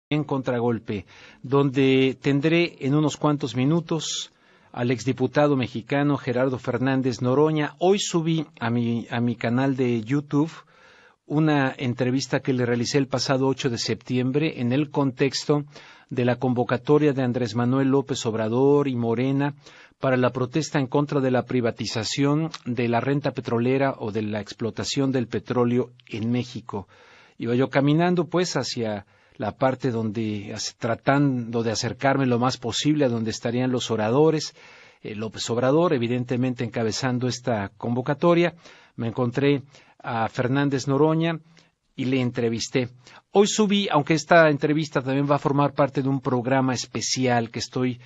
en Contragolpe, donde tendré en unos cuantos minutos al exdiputado mexicano Gerardo Fernández Noroña. Hoy subí a mi canal de YouTube una entrevista que le realicé el pasado 8 de septiembre en el contexto de la convocatoria de Andrés Manuel López Obrador y Morena para la protesta en contra de la privatización de la renta petrolera o de la explotación del petróleo en México. Iba yo caminando pues hacia la parte tratando de acercarme lo más posible a donde estarían los oradores. López Obrador, evidentemente encabezando esta convocatoria. Me encontré a Fernández Noroña y le entrevisté. Hoy subí, aunque esta entrevista también va a formar parte de un programa especial que estoy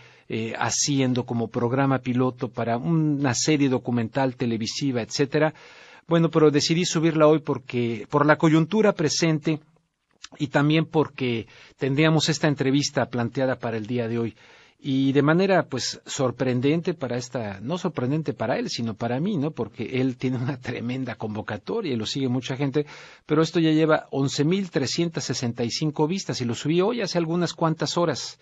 haciendo como programa piloto para una serie documental televisiva, etcétera. Bueno, pero decidí subirla hoy por la coyuntura presente y también porque tendríamos esta entrevista planteada para el día de hoy. Y de manera, pues, sorprendente no sorprendente para él, sino para mí, ¿no? Porque él tiene una tremenda convocatoria y lo sigue mucha gente, pero esto ya lleva 11,365 vistas y lo subí hoy hace algunas cuantas horas,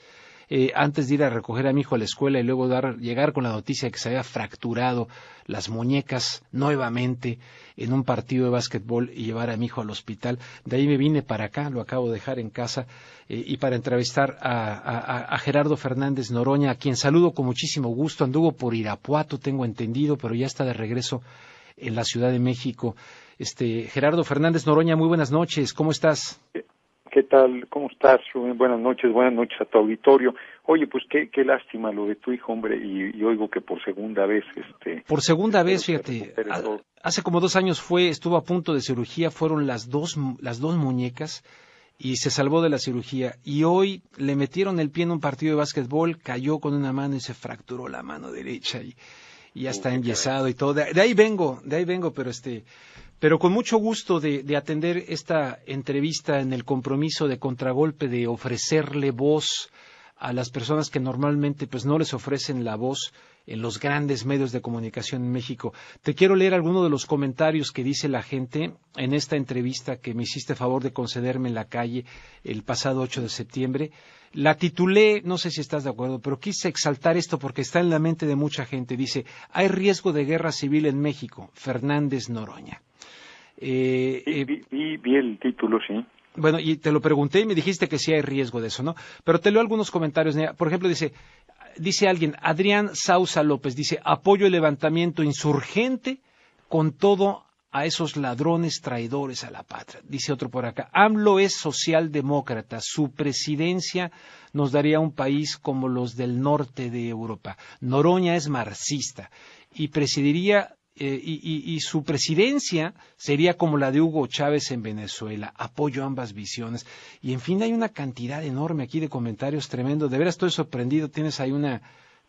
antes de ir a recoger a mi hijo a la escuela y luego llegar con la noticia de que se había fracturado las muñecas nuevamente en un partido de básquetbol y llevar a mi hijo al hospital. De ahí me vine para acá, lo acabo de dejar en casa, y para entrevistar a Gerardo Fernández Noroña, a quien saludo con muchísimo gusto. Anduvo por Irapuato, tengo entendido, pero ya está de regreso en la Ciudad de México. Gerardo Fernández Noroña, muy buenas noches, ¿cómo estás? ¿Qué tal? ¿Cómo estás, Rubén? Buenas noches a tu auditorio. Oye, pues qué lástima lo de tu hijo, hombre, y oigo que por segunda vez... Por segunda vez, fíjate, hace como 2 años estuvo a punto de cirugía, fueron las dos muñecas, y se salvó de la cirugía, y hoy le metieron el pie en un partido de básquetbol, cayó con una mano y se fracturó la mano derecha, y ya está enyesado y todo. De ahí vengo, pero con mucho gusto de atender esta entrevista en el compromiso de Contragolpe de ofrecerle voz a las personas que normalmente pues no les ofrecen la voz en los grandes medios de comunicación en México. Te quiero leer algunos de los comentarios que dice la gente en esta entrevista que me hiciste favor de concederme en la calle el pasado 8 de septiembre. La titulé, no sé si estás de acuerdo, pero quise exaltar esto porque está en la mente de mucha gente. Dice, hay riesgo de guerra civil en México. Fernández Noroña. Vi el título, sí. Bueno, y te lo pregunté y me dijiste que sí hay riesgo de eso, ¿no? Pero te leo algunos comentarios. Por ejemplo, dice alguien, Adrián Sausa López, dice, apoyo el levantamiento insurgente con todo a esos ladrones traidores a la patria. Dice otro por acá, AMLO es socialdemócrata, su presidencia nos daría un país como los del norte de Europa. Noroña es marxista y presidiría... Y su presidencia sería como la de Hugo Chávez en Venezuela. Apoyo ambas visiones. Y en fin, hay una cantidad enorme aquí de comentarios tremendo. De veras estoy sorprendido. Tienes ahí un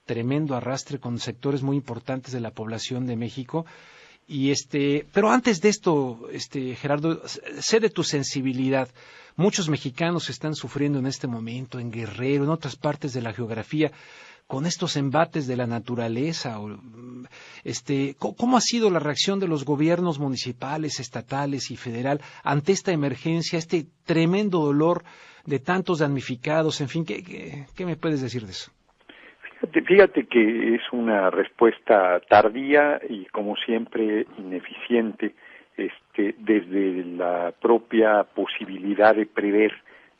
tremendo arrastre con sectores muy importantes de la población de México. Pero antes de esto, Gerardo, sé de tu sensibilidad. Muchos mexicanos están sufriendo en este momento en Guerrero, en otras partes de la geografía, con estos embates de la naturaleza. ¿Cómo ha sido la reacción de los gobiernos municipales, estatales y federal ante esta emergencia, este tremendo dolor de tantos damnificados? En fin, ¿qué me puedes decir de eso? Fíjate que es una respuesta tardía y, como siempre, ineficiente, desde la propia posibilidad de prever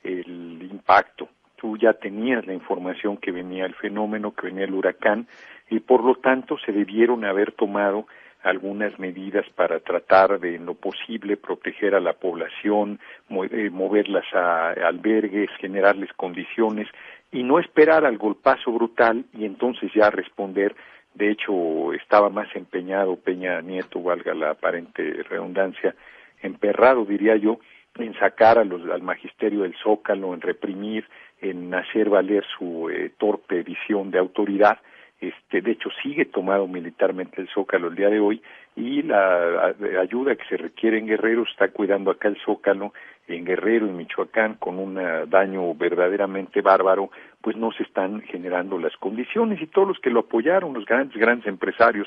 el impacto. Tú ya tenías la información que venía el fenómeno, que venía el huracán, y por lo tanto se debieron haber tomado algunas medidas para tratar de, en lo posible, proteger a la población, moverlas a albergues, generarles condiciones, y no esperar al golpazo brutal y entonces ya responder. De hecho, estaba más empeñado Peña Nieto, valga la aparente redundancia, emperrado, diría yo, en sacar al magisterio del Zócalo, en reprimir, en hacer valer su torpe visión de autoridad. De hecho, sigue tomado militarmente el Zócalo el día de hoy, y la ayuda que se requiere en Guerrero está cuidando acá el Zócalo, en Guerrero, en Michoacán, con un daño verdaderamente bárbaro, pues no se están generando las condiciones, y todos los que lo apoyaron, los grandes empresarios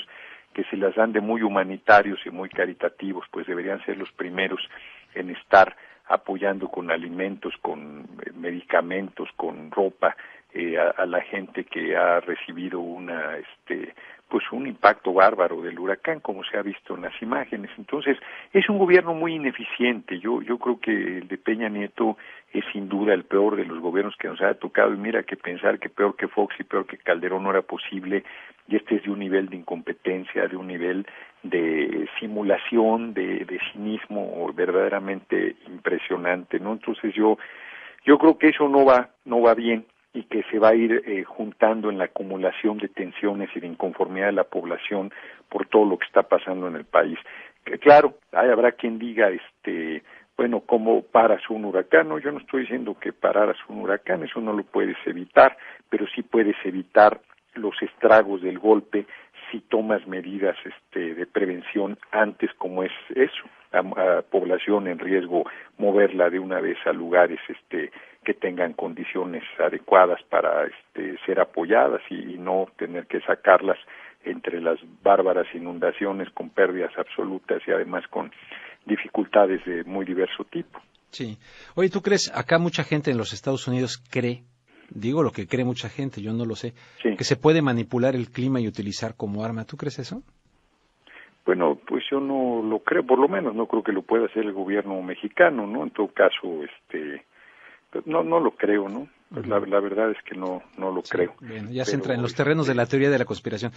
que se las dan de muy humanitarios y muy caritativos, pues deberían ser los primeros en estar apoyando con alimentos, con medicamentos, con ropa a la gente que ha recibido pues un impacto bárbaro del huracán, como se ha visto en las imágenes. Entonces, es un gobierno muy ineficiente. Yo creo que el de Peña Nieto es sin duda el peor de los gobiernos que nos ha tocado, y mira que pensar que peor que Fox y peor que Calderón no era posible, y este es de un nivel de incompetencia, de un nivel de simulación, de cinismo verdaderamente impresionante, ¿no? Entonces yo creo que eso no va bien, y que se va a ir juntando en la acumulación de tensiones y de inconformidad de la población por todo lo que está pasando en el país. Que, claro, habrá quien diga, bueno, ¿cómo paras un huracán? No, yo no estoy diciendo que pararas un huracán, eso no lo puedes evitar, pero sí puedes evitar los estragos del golpe si tomas medidas de prevención antes, como es eso, a población en riesgo, moverla de una vez a lugares que tengan condiciones adecuadas para ser apoyadas y no tener que sacarlas entre las bárbaras inundaciones con pérdidas absolutas y además con dificultades de muy diverso tipo. Sí. Oye, ¿tú crees, acá mucha gente en los Estados Unidos cree, digo lo que cree mucha gente, yo no lo sé, sí, que se puede manipular el clima y utilizar como arma? ¿Tú crees eso? Bueno, pues yo no lo creo, por lo menos no creo que lo pueda hacer el gobierno mexicano, ¿no? En todo caso, no lo creo, ¿no? Pues la verdad es que no lo creo. Bueno, ya se entra en los terrenos de la teoría de la conspiración.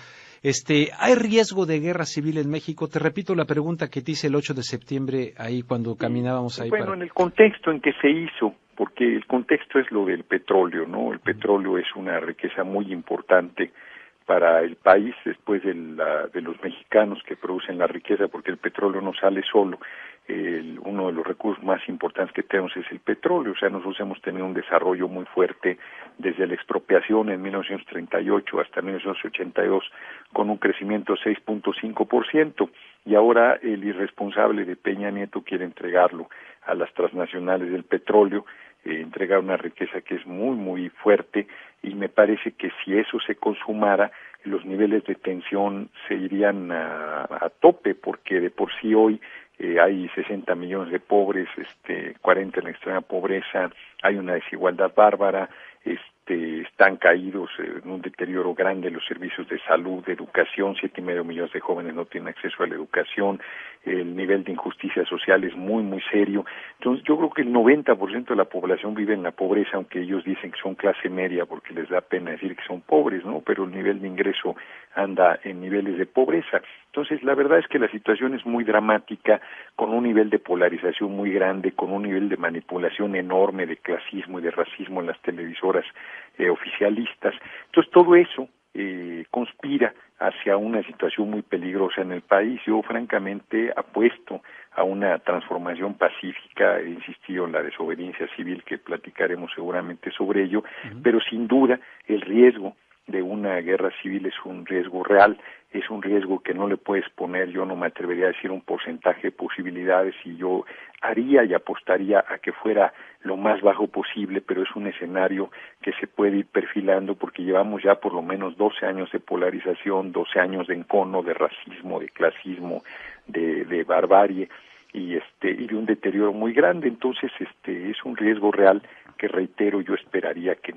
¿Hay riesgo de guerra civil en México? Te repito la pregunta que te hice el 8 de septiembre ahí cuando caminábamos ahí. Bueno, en el contexto en que se hizo, porque el contexto es lo del petróleo, ¿no? El petróleo es una riqueza muy importante para el país, después de los mexicanos que producen la riqueza, porque el petróleo no sale solo. Uno de los recursos más importantes que tenemos es el petróleo. O sea, nosotros hemos tenido un desarrollo muy fuerte desde la expropiación en 1938 hasta 1982, con un crecimiento de 6.5%, y ahora el irresponsable de Peña Nieto quiere entregarlo a las transnacionales del petróleo, entregar una riqueza que es muy, muy fuerte, y me parece que si eso se consumara, los niveles de tensión se irían a tope, porque de por sí hoy hay 60 millones de pobres, 40 en la extrema pobreza, hay una desigualdad bárbara, están caídos en un deterioro grande los servicios de salud, de educación, 7,5 millones de jóvenes no tienen acceso a la educación, el nivel de injusticia social es muy, muy serio. Entonces yo creo que el 90% de la población vive en la pobreza, aunque ellos dicen que son clase media porque les da pena decir que son pobres, ¿no? Pero el nivel de ingreso anda en niveles de pobreza. Entonces la verdad es que la situación es muy dramática, con un nivel de polarización muy grande, con un nivel de manipulación enorme de clasismo y de racismo en las televisoras oficialistas. Entonces todo eso conspira hacia una situación muy peligrosa en el país. Yo francamente apuesto a una transformación pacífica, he insistido en la desobediencia civil, que platicaremos seguramente sobre ello, pero sin duda el riesgo de una guerra civil es un riesgo real, es un riesgo que no le puedes poner, yo no me atrevería a decir un porcentaje de posibilidades, y yo haría y apostaría a que fuera lo más bajo posible, pero es un escenario que se puede ir perfilando porque llevamos ya por lo menos 12 años de polarización, 12 años de encono, de racismo, de clasismo, de barbarie y de un deterioro muy grande. Entonces es un riesgo real que, reitero, yo esperaría que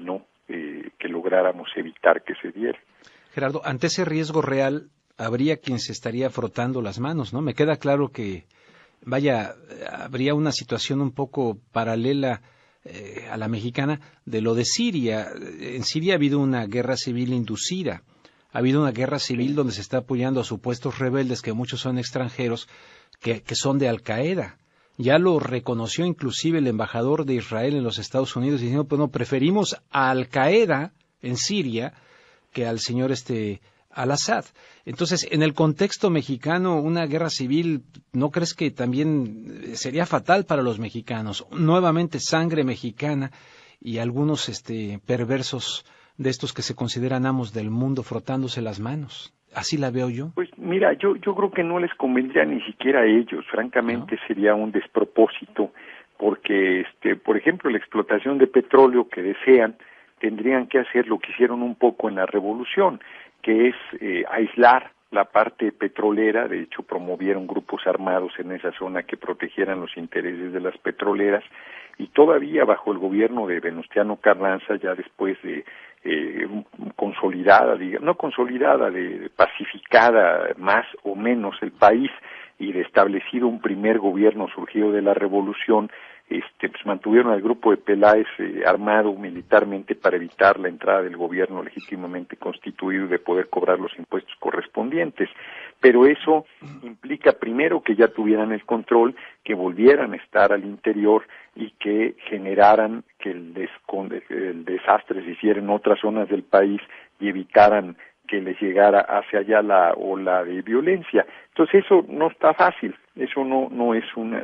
que lográramos evitar que se diera. Gerardo, ante ese riesgo real habría quien se estaría frotando las manos, ¿no? Me queda claro que habría una situación un poco paralela a la mexicana de lo de Siria. En Siria ha habido una guerra civil inducida, ha habido una guerra civil donde se está apoyando a supuestos rebeldes, que muchos son extranjeros, que son de Al-Qaeda. Ya lo reconoció inclusive el embajador de Israel en los Estados Unidos, diciendo, pues no, preferimos a Al-Qaeda en Siria que al señor al-Assad. Entonces, en el contexto mexicano, una guerra civil, ¿no crees que también sería fatal para los mexicanos? Nuevamente sangre mexicana y algunos perversos de estos que se consideran amos del mundo frotándose las manos. Así la veo yo. Pues mira, yo creo que no les convendría ni siquiera a ellos. Francamente, ¿no? Sería un despropósito, porque, por ejemplo, la explotación de petróleo que desean, tendrían que hacer lo que hicieron un poco en la revolución, que es aislar la parte petrolera. De hecho, promovieron grupos armados en esa zona que protegieran los intereses de las petroleras, y todavía bajo el gobierno de Venustiano Carranza, ya después de consolidada, no consolidada, de pacificada más o menos el país, y de establecido un primer gobierno surgido de la revolución, pues mantuvieron al grupo de Peláez armado militarmente para evitar la entrada del gobierno legítimamente constituido y de poder cobrar los impuestos correspondientes. Pero eso implica primero que ya tuvieran el control, que volvieran a estar al interior y que generaran que el desastre se hiciera en otras zonas del país y evitaran que les llegara hacia allá la ola de violencia. Entonces eso no está fácil, eso no es una,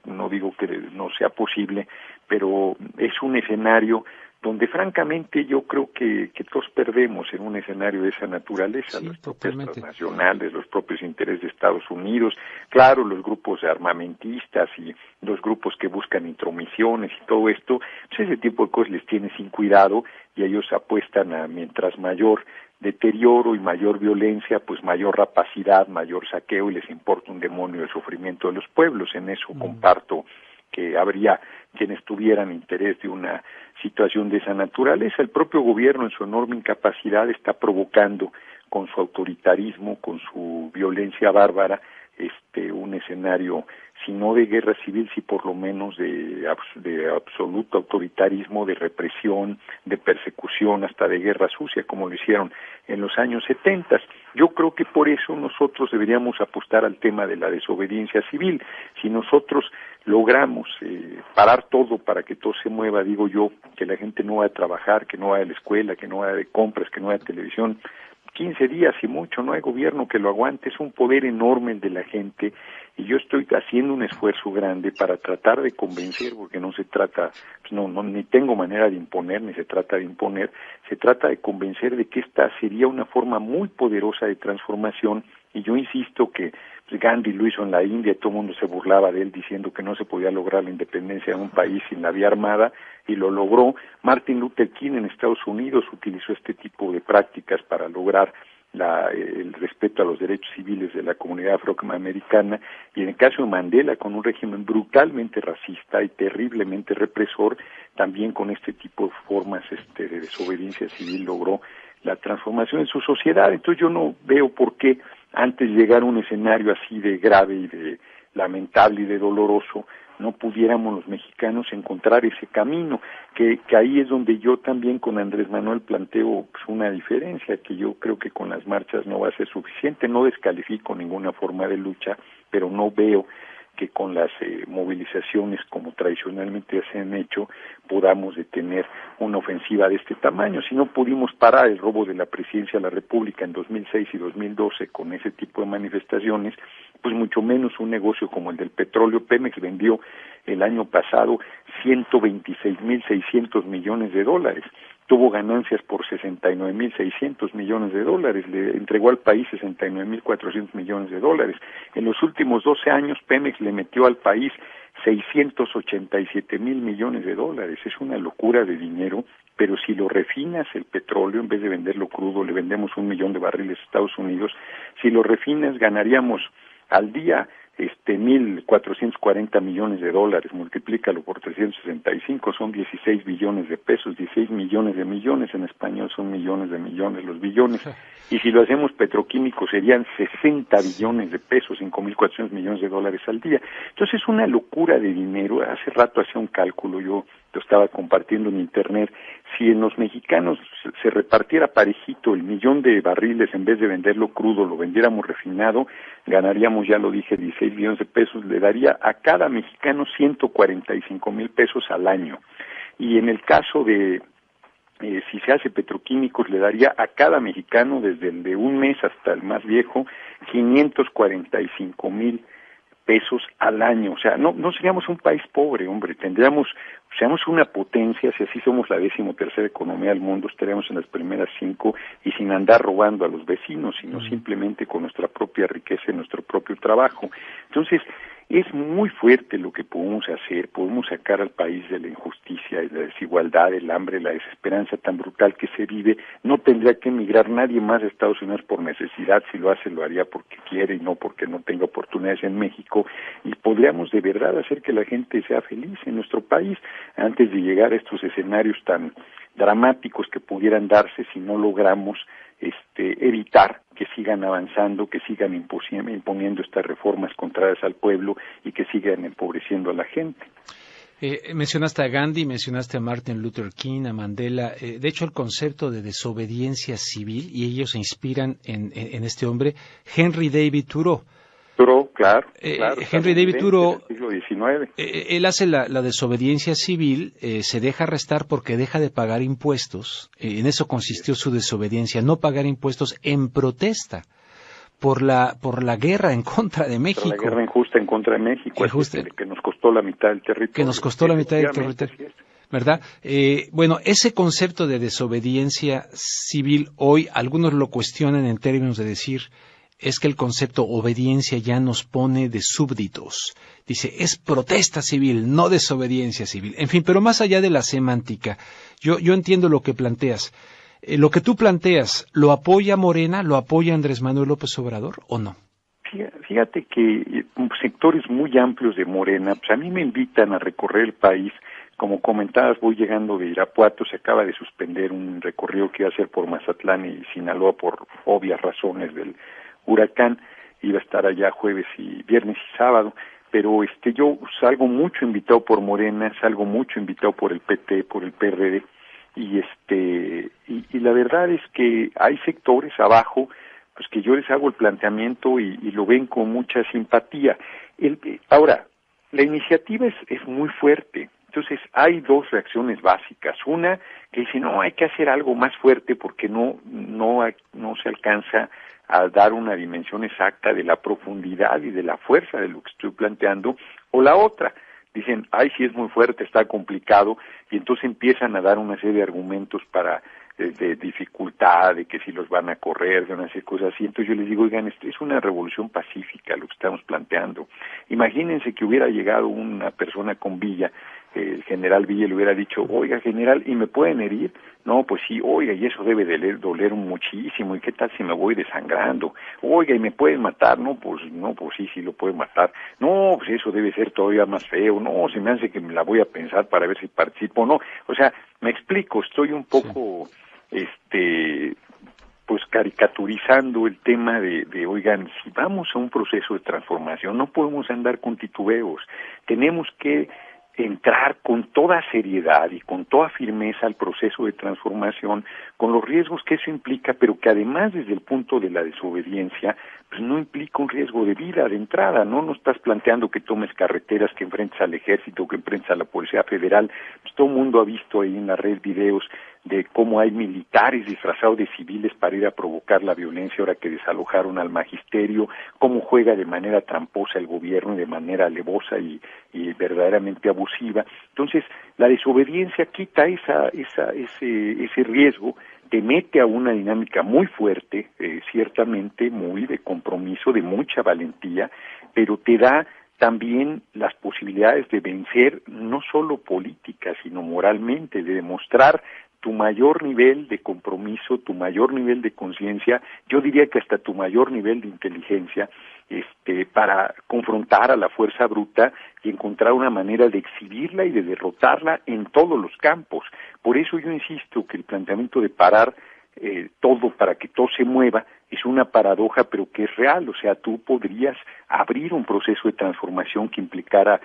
no digo que no sea posible, pero es un escenario donde francamente yo creo que todos perdemos en un escenario de esa naturaleza, Sí, las propias totalmente. transnacionales, los propios intereses de Estados Unidos, claro, los grupos armamentistas y los grupos que buscan intromisiones y todo esto, pues ese tipo de cosas les tiene sin cuidado, y ellos apuestan a mientras mayor deterioro y mayor violencia, pues mayor rapacidad, mayor saqueo, y les importa un demonio el sufrimiento de los pueblos. En eso comparto que habría quienes tuvieran interés de una situación de esa naturaleza. El propio gobierno, en su enorme incapacidad, está provocando con su autoritarismo, con su violencia bárbara, un escenario, si no de guerra civil, sí por lo menos de absoluto autoritarismo, de represión, de persecución, hasta de guerra sucia, como lo hicieron en los años 70. Yo creo que por eso nosotros deberíamos apostar al tema de la desobediencia civil. Si nosotros logramos parar todo para que todo se mueva, digo yo, que la gente no vaya a trabajar, que no vaya a la escuela, que no vaya de compras, que no vaya a televisión, 15 días y mucho, no hay gobierno que lo aguante. Es un poder enorme el de la gente, y yo estoy haciendo un esfuerzo grande para tratar de convencer, porque no se trata, pues ni tengo manera de imponer, ni se trata de imponer, se trata de convencer de que esta sería una forma muy poderosa de transformación. Y yo insisto que Gandhi lo hizo en la India, todo el mundo se burlaba de él diciendo que no se podía lograr la independencia de un país sin la vía armada, y lo logró. Martin Luther King en Estados Unidos utilizó este tipo de prácticas para lograr el respeto a los derechos civiles de la comunidad afroamericana, y en el caso de Mandela, con un régimen brutalmente racista y terriblemente represor, también con este tipo de formas de desobediencia civil logró la transformación en su sociedad. Entonces yo no veo por qué, antes de llegar a un escenario así de grave y de lamentable y de doloroso, no pudiéramos los mexicanos encontrar ese camino, que ahí es donde yo también con Andrés Manuel planteo pues una diferencia, que yo creo que con las marchas no va a ser suficiente. No descalifico ninguna forma de lucha, pero no veo que con las movilizaciones como tradicionalmente se han hecho podamos detener una ofensiva de este tamaño. Si no pudimos parar el robo de la presidencia de la República en 2006 y 2012 con ese tipo de manifestaciones, pues mucho menos un negocio como el del petróleo. Pemex vendió el año pasado 126.600 millones de dólares. Tuvo ganancias por 69.600 millones de dólares, le entregó al país 69.400 millones de dólares. En los últimos 12 años, Pemex le metió al país 687.000 millones de dólares. Es una locura de dinero, pero si lo refinas el petróleo, en vez de venderlo crudo, le vendemos 1 millón de barriles a Estados Unidos. Si lo refinas, ganaríamos al día 1.440 millones de dólares, multiplícalo por 365, son 16 billones de pesos, 16 millones de millones, en español son millones de millones los billones, y si lo hacemos petroquímico serían 60 billones de pesos, 5.400 millones de dólares al día. Entonces es una locura de dinero. Hace rato hacía un cálculo, yo lo estaba compartiendo en internet, si en los mexicanos se repartiera parejito el millón de barriles, en vez de venderlo crudo, lo vendiéramos refinado, ganaríamos, ya lo dije, 16 billones de pesos, le daría a cada mexicano 145,000 pesos al año. Y en el caso de, si se hace petroquímicos, le daría a cada mexicano, desde el de un mes hasta el más viejo, 545,000 pesos al año. O sea, no seríamos un país pobre, hombre, seamos una potencia. Si así somos la 13ª economía del mundo, estaríamos en las primeras 5, y sin andar robando a los vecinos, sino simplemente con nuestra propia riqueza y nuestro propio trabajo. Entonces, Es muy fuerte lo que podemos hacer, podemos sacar al país de la injusticia y la desigualdad, el hambre, la desesperanza tan brutal que se vive. No tendría que emigrar nadie más a Estados Unidos por necesidad, si lo hace lo haría porque quiere y no porque no tenga oportunidades en México, y podríamos de verdad hacer que la gente sea feliz en nuestro país antes de llegar a estos escenarios tan dramáticos que pudieran darse si no logramos evitar que sigan avanzando, que sigan imponiendo estas reformas contrarias al pueblo y que sigan empobreciendo a la gente. Mencionaste a Gandhi, mencionaste a Martin Luther King, a Mandela. De hecho, el concepto de desobediencia civil, y ellos se inspiran en este hombre, Henry David Thoreau. Claro. Henry David Thoreau, siglo XIX. Él hace la desobediencia civil, se deja arrestar porque deja de pagar impuestos. En eso consistió su desobediencia, no pagar impuestos en protesta por la guerra en contra de México. Por la guerra injusta en contra de México, que nos costó la mitad del territorio. Que nos costó la mitad del territorio, ¿verdad? Bueno, ese concepto de desobediencia civil hoy algunos lo cuestionan en términos de decir es que el concepto obediencia ya nos pone de súbditos. Dice, es protesta civil, no desobediencia civil. En fin, pero más allá de la semántica, yo entiendo lo que planteas. Lo que tú planteas, ¿lo apoya Morena, lo apoya Andrés Manuel López Obrador o no? Fíjate que sectores muy amplios de Morena, pues a mí me invitan a recorrer el país. Como comentabas, voy llegando de Irapuato, se acaba de suspender un recorrido que iba a hacer por Mazatlán y Sinaloa por obvias razones del huracán. Iba a estar allá jueves y viernes y sábado, pero yo salgo mucho invitado por Morena, salgo mucho invitado por el PT, por el PRD, y la verdad es que hay sectores abajo pues que yo les hago el planteamiento y lo ven con mucha simpatía. Ahora, la iniciativa es muy fuerte. Entonces, hay dos reacciones básicas. Una, que dice, no, hay que hacer algo más fuerte porque no se alcanza a dar una dimensión exacta de la profundidad y de la fuerza de lo que estoy planteando. O la otra, dicen, ay, sí es muy fuerte, está complicado, y entonces empiezan a dar una serie de argumentos de dificultad, de que si los van a correr, de una serie de cosas así. Entonces yo les digo, oigan, esto es una revolución pacífica lo que estamos planteando. Imagínense que hubiera llegado una persona con Villa, el general Villa le hubiera dicho, oiga general, ¿y me pueden herir? No, pues sí, oiga, y eso debe de doler muchísimo, ¿y qué tal si me voy desangrando? Oiga, ¿y me pueden matar? No, pues sí lo pueden matar. No, pues eso debe ser todavía más feo. No, se me hace que me la voy a pensar para ver si participo o no. O sea, me explico, estoy un poco, pues caricaturizando el tema de oigan, si vamos a un proceso de transformación, no podemos andar con titubeos, tenemos que entrar con toda seriedad y con toda firmeza al proceso de transformación, con los riesgos que eso implica, pero que además desde el punto de la desobediencia, pues no implica un riesgo de vida de entrada, no estás planteando que tomes carreteras, que enfrentes al ejército, que enfrentes a la Policía Federal. Pues todo el mundo ha visto ahí en la red videos de cómo hay militares disfrazados de civiles para ir a provocar la violencia ahora que desalojaron al magisterio, cómo juega de manera tramposa el gobierno y de manera alevosa y verdaderamente abusiva. Entonces, la desobediencia quita ese riesgo, te mete a una dinámica muy fuerte, ciertamente muy de compromiso, de mucha valentía, pero te da también las posibilidades de vencer no solo política, sino moralmente, de demostrar tu mayor nivel de compromiso, tu mayor nivel de conciencia, yo diría que hasta tu mayor nivel de inteligencia, para confrontar a la fuerza bruta y encontrar una manera de exhibirla y de derrotarla en todos los campos. Por eso yo insisto que el planteamiento de parar todo para que todo se mueva es una paradoja, pero que es real. O sea, tú podrías abrir un proceso de transformación que implicara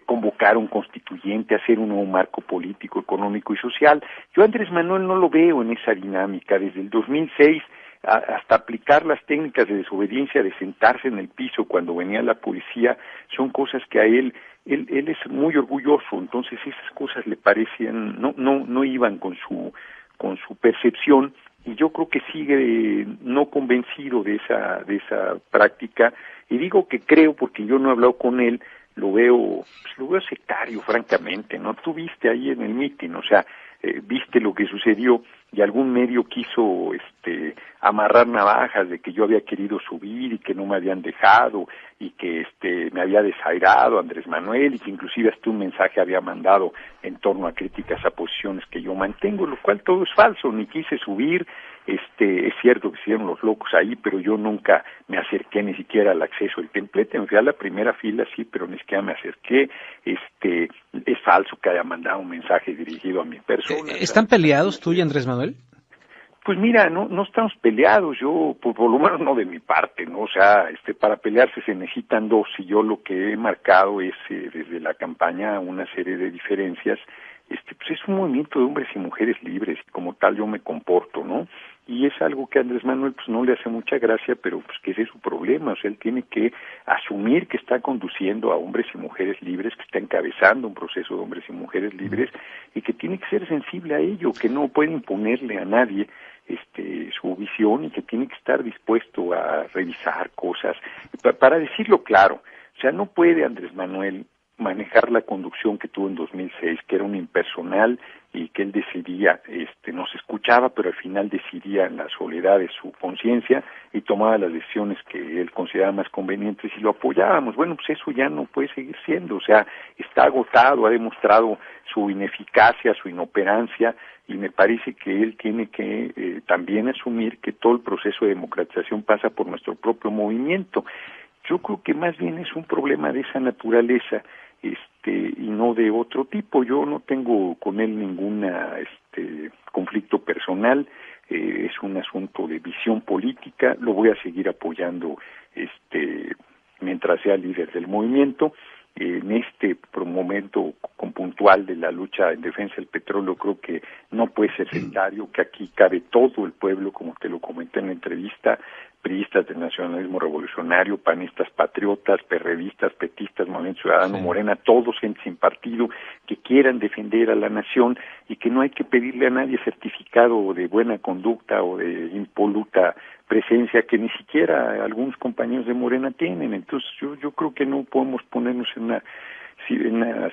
convocar un constituyente, hacer un nuevo marco político, económico y social. Yo a Andrés Manuel no lo veo en esa dinámica. Desde el 2006 hasta aplicar las técnicas de desobediencia, de sentarse en el piso cuando venía la policía, son cosas que a él es muy orgulloso. Entonces esas cosas le parecían, no iban con su percepción, y yo creo que sigue no convencido de esa práctica. Y digo que creo porque yo no he hablado con él, lo veo sectario, francamente, ¿no? Tú viste ahí en el mitin, o sea, viste lo que sucedió, y algún medio quiso amarrar navajas de que yo había querido subir y que no me habían dejado y que me había desairado Andrés Manuel y que inclusive hasta un mensaje había mandado en torno a críticas a posiciones que yo mantengo, lo cual todo es falso, ni quise subir. Es cierto que hicieron los locos ahí, pero yo nunca me acerqué ni siquiera al acceso del templete, me fui a la primera fila, sí, pero ni siquiera me acerqué. Es falso que haya mandado un mensaje dirigido a mi persona. ¿Están peleados tú y Andrés Manuel? Pues mira, no estamos peleados, yo, por lo menos no de mi parte, ¿no? O sea, para pelearse se necesitan dos, y yo lo que he marcado es, desde la campaña, una serie de diferencias. Pues es un movimiento de hombres y mujeres libres, y como tal yo me comporto, ¿no? Y es algo que a Andrés Manuel pues no le hace mucha gracia, pero pues que ese es su problema. O sea, él tiene que asumir que está conduciendo a hombres y mujeres libres, que está encabezando un proceso de hombres y mujeres libres, y que tiene que ser sensible a ello, que no puede imponerle a nadie su visión, y que tiene que estar dispuesto a revisar cosas. Para decirlo claro, o sea, no puede Andrés Manuel manejar la conducción que tuvo en 2006, que era un impersonal y que él decidía, nos escuchaba, pero al final decidía en la soledad de su conciencia y tomaba las decisiones que él consideraba más convenientes y lo apoyábamos. Bueno, pues eso ya no puede seguir siendo, o sea, está agotado, ha demostrado su ineficacia, su inoperancia, y me parece que él tiene que también asumir que todo el proceso de democratización pasa por nuestro propio movimiento. Yo creo que más bien es un problema de esa naturaleza, y no de otro tipo. Yo no tengo con él ninguna conflicto personal, es un asunto de visión política, lo voy a seguir apoyando mientras sea líder del movimiento. En este momento puntual de la lucha en defensa del petróleo, creo que no puede ser sectario, que aquí cabe todo el pueblo, como te lo comenté en la entrevista, priistas del nacionalismo revolucionario, panistas patriotas, perredistas, petistas, Movimiento Ciudadano, sí, Morena, todos sin partido, que quieran defender a la nación, y que no hay que pedirle a nadie certificado de buena conducta o de impoluta presencia que ni siquiera algunos compañeros de Morena tienen. Entonces yo creo que no podemos ponernos en una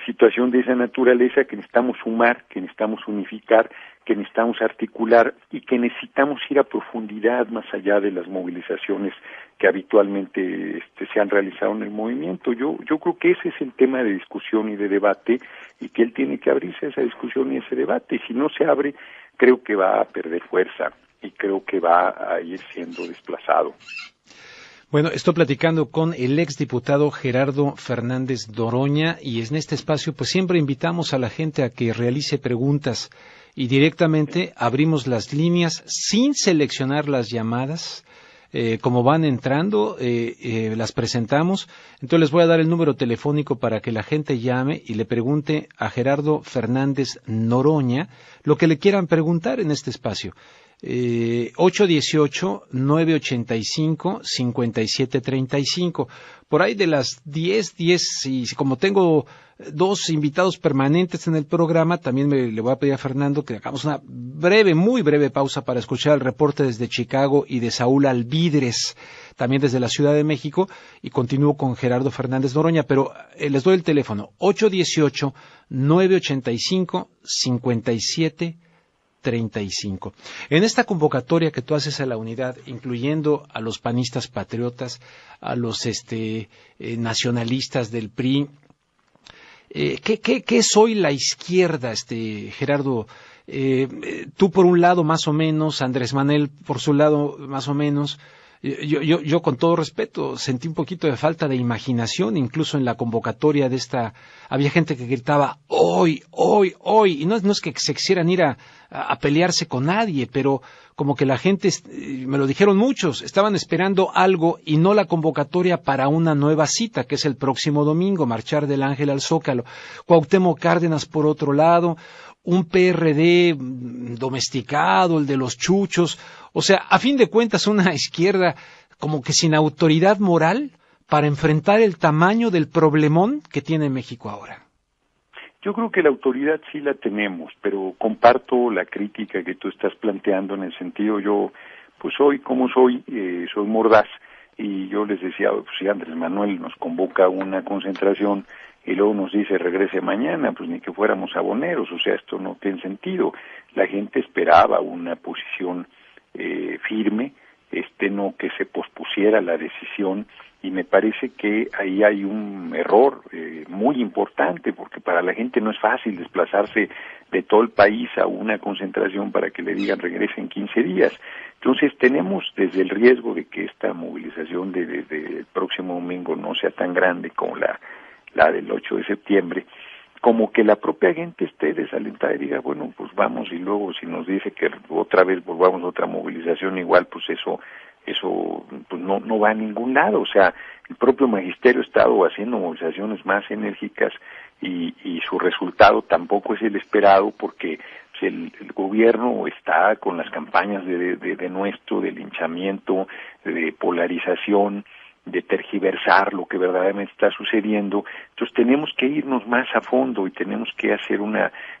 situación de esa naturaleza, que necesitamos sumar, que necesitamos unificar, que necesitamos articular y que necesitamos ir a profundidad más allá de las movilizaciones que habitualmente se han realizado en el movimiento. Yo creo que ese es el tema de discusión y de debate, y que él tiene que abrirse a esa discusión y a ese debate, y si no se abre, creo que va a perder fuerza y creo que va a ir siendo desplazado. Bueno, estoy platicando con el exdiputado Gerardo Fernández Noroña, y en este espacio pues siempre invitamos a la gente a que realice preguntas, y directamente abrimos las líneas sin seleccionar las llamadas. Como van entrando, las presentamos. Entonces les voy a dar el número telefónico para que la gente llame y le pregunte a Gerardo Fernández Noroña lo que le quieran preguntar en este espacio. 818-985-5735. Por ahí de las 10, y como tengo dos invitados permanentes en el programa, también le voy a pedir a Fernando que hagamos una muy breve pausa para escuchar el reporte desde Chicago y de Saúl Alvidres, también desde la Ciudad de México, y continúo con Gerardo Fernández Noroña, pero les doy el teléfono, 818-985-5735. En esta convocatoria que tú haces a la unidad, incluyendo a los panistas patriotas, a los nacionalistas del PRI, ¿qué es hoy la izquierda, Gerardo? Tú por un lado más o menos, Andrés Manuel por su lado más o menos. Yo con todo respeto sentí un poquito de falta de imaginación, incluso en la convocatoria de esta, había gente que gritaba hoy, y no es que se quisieran ir a pelearse con nadie, pero como que la gente, me lo dijeron muchos, estaban esperando algo y no la convocatoria para una nueva cita, que es el próximo domingo, marchar del Ángel al Zócalo. Cuauhtémoc Cárdenas por otro lado, un PRD domesticado, el de los chuchos, o sea, a fin de cuentas una izquierda como que sin autoridad moral para enfrentar el tamaño del problemón que tiene México ahora. Yo creo que la autoridad sí la tenemos, pero comparto la crítica que tú estás planteando, en el sentido, yo pues soy mordaz, y yo les decía, pues si Andrés Manuel nos convoca a una concentración y luego nos dice regrese mañana, pues ni que fuéramos aboneros, o sea, esto no tiene sentido. La gente esperaba una posición firme, no que se pospusiera la decisión, y me parece que ahí hay un error muy importante, porque para la gente no es fácil desplazarse de todo el país a una concentración para que le digan regrese en 15 días. Entonces tenemos desde el riesgo de que esta movilización del próximo domingo no sea tan grande como la del 8 de septiembre, como que la propia gente esté desalentada y diga, bueno, pues vamos, y luego si nos dice que otra vez volvamos a otra movilización igual, pues eso pues no va a ningún lado. O sea, el propio magisterio ha estado haciendo movilizaciones más enérgicas y su resultado tampoco es el esperado, porque pues, el gobierno está con las campañas de nuestro, de linchamiento, de polarización, de tergiversar lo que verdaderamente está sucediendo. Entonces tenemos que irnos más a fondo y tenemos que hacer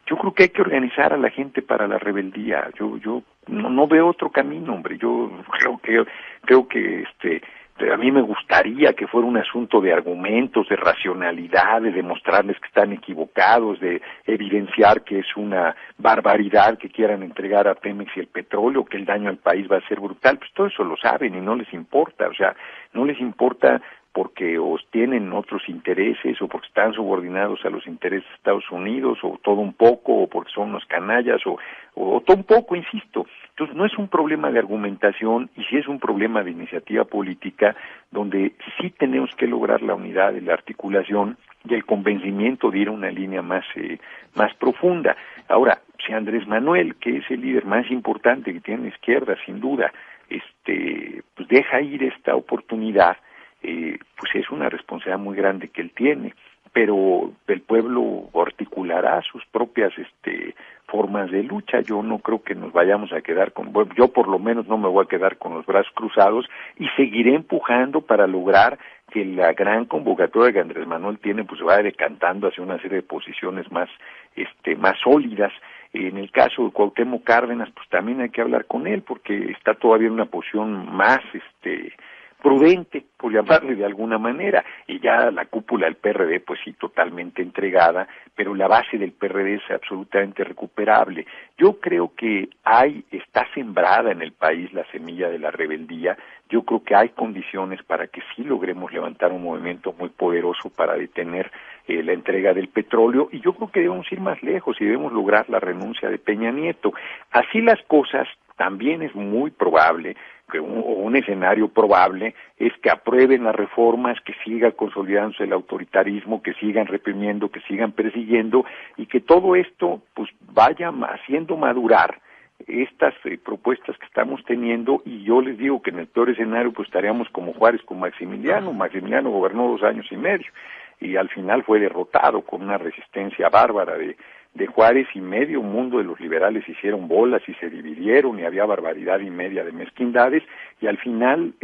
yo creo que hay que organizar a la gente para la rebeldía. Yo no veo otro camino, hombre. Yo creo que a mí me gustaría que fuera un asunto de argumentos, de racionalidad, de demostrarles que están equivocados, de evidenciar que es una barbaridad que quieran entregar a Pemex y el petróleo, que el daño al país va a ser brutal. Pues todo eso lo saben y no les importa. O sea, no les importa porque tienen otros intereses, o porque están subordinados a los intereses de Estados Unidos, o todo un poco, o porque son unos canallas, o todo un poco, insisto. Entonces no es un problema de argumentación, y sí es un problema de iniciativa política, donde sí tenemos que lograr la unidad y la articulación y el convencimiento de ir a una línea más profunda. Ahora, si Andrés Manuel, que es el líder más importante que tiene la izquierda, sin duda, pues deja ir esta oportunidad, pues es una responsabilidad muy grande que él tiene, pero el pueblo articulará sus propias formas de lucha. Yo no creo que nos vayamos a quedar yo por lo menos no me voy a quedar con los brazos cruzados, y seguiré empujando para lograr que la gran convocatoria que Andrés Manuel tiene pues se vaya decantando hacia una serie de posiciones más sólidas. En el caso de Cuauhtémoc Cárdenas, pues también hay que hablar con él, porque está todavía en una posición más prudente, por llamarle de alguna manera, y ya la cúpula del PRD, pues sí, totalmente entregada, pero la base del PRD es absolutamente recuperable. Yo creo que está sembrada en el país la semilla de la rebeldía. Yo creo que hay condiciones para que sí logremos levantar un movimiento muy poderoso para detener la entrega del petróleo, y yo creo que debemos ir más lejos y debemos lograr la renuncia de Peña Nieto. Así las cosas, también es muy probable que un escenario probable es que aprueben las reformas, que siga consolidándose el autoritarismo, que sigan reprimiendo, que sigan persiguiendo, y que todo esto pues vaya haciendo madurar estas propuestas que estamos teniendo. Y yo les digo que en el peor escenario pues estaríamos como Juárez con Maximiliano. Maximiliano gobernó 2 años y medio y al final fue derrotado con una resistencia bárbara de Juárez, y medio mundo de los liberales hicieron bolas y se dividieron, y había barbaridad y media de mezquindades, y al final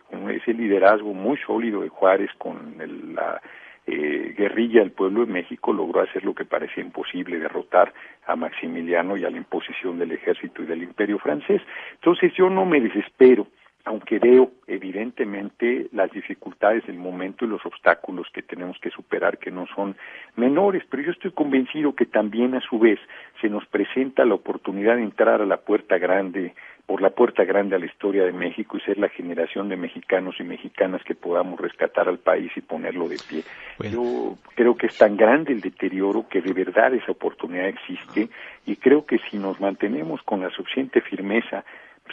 con ese liderazgo muy sólido de Juárez con la guerrilla del pueblo de México logró hacer lo que parecía imposible, derrotar a Maximiliano y a la imposición del ejército y del imperio francés. Entonces yo no me desespero, aunque veo evidentemente las dificultades del momento y los obstáculos que tenemos que superar, que no son menores, pero yo estoy convencido que también a su vez se nos presenta la oportunidad de entrar a la puerta grande, por la puerta grande a la historia de México, y ser la generación de mexicanos y mexicanas que podamos rescatar al país y ponerlo de pie. Bueno. Yo creo que es tan grande el deterioro que de verdad esa oportunidad existe, y creo que si nos mantenemos con la suficiente firmeza,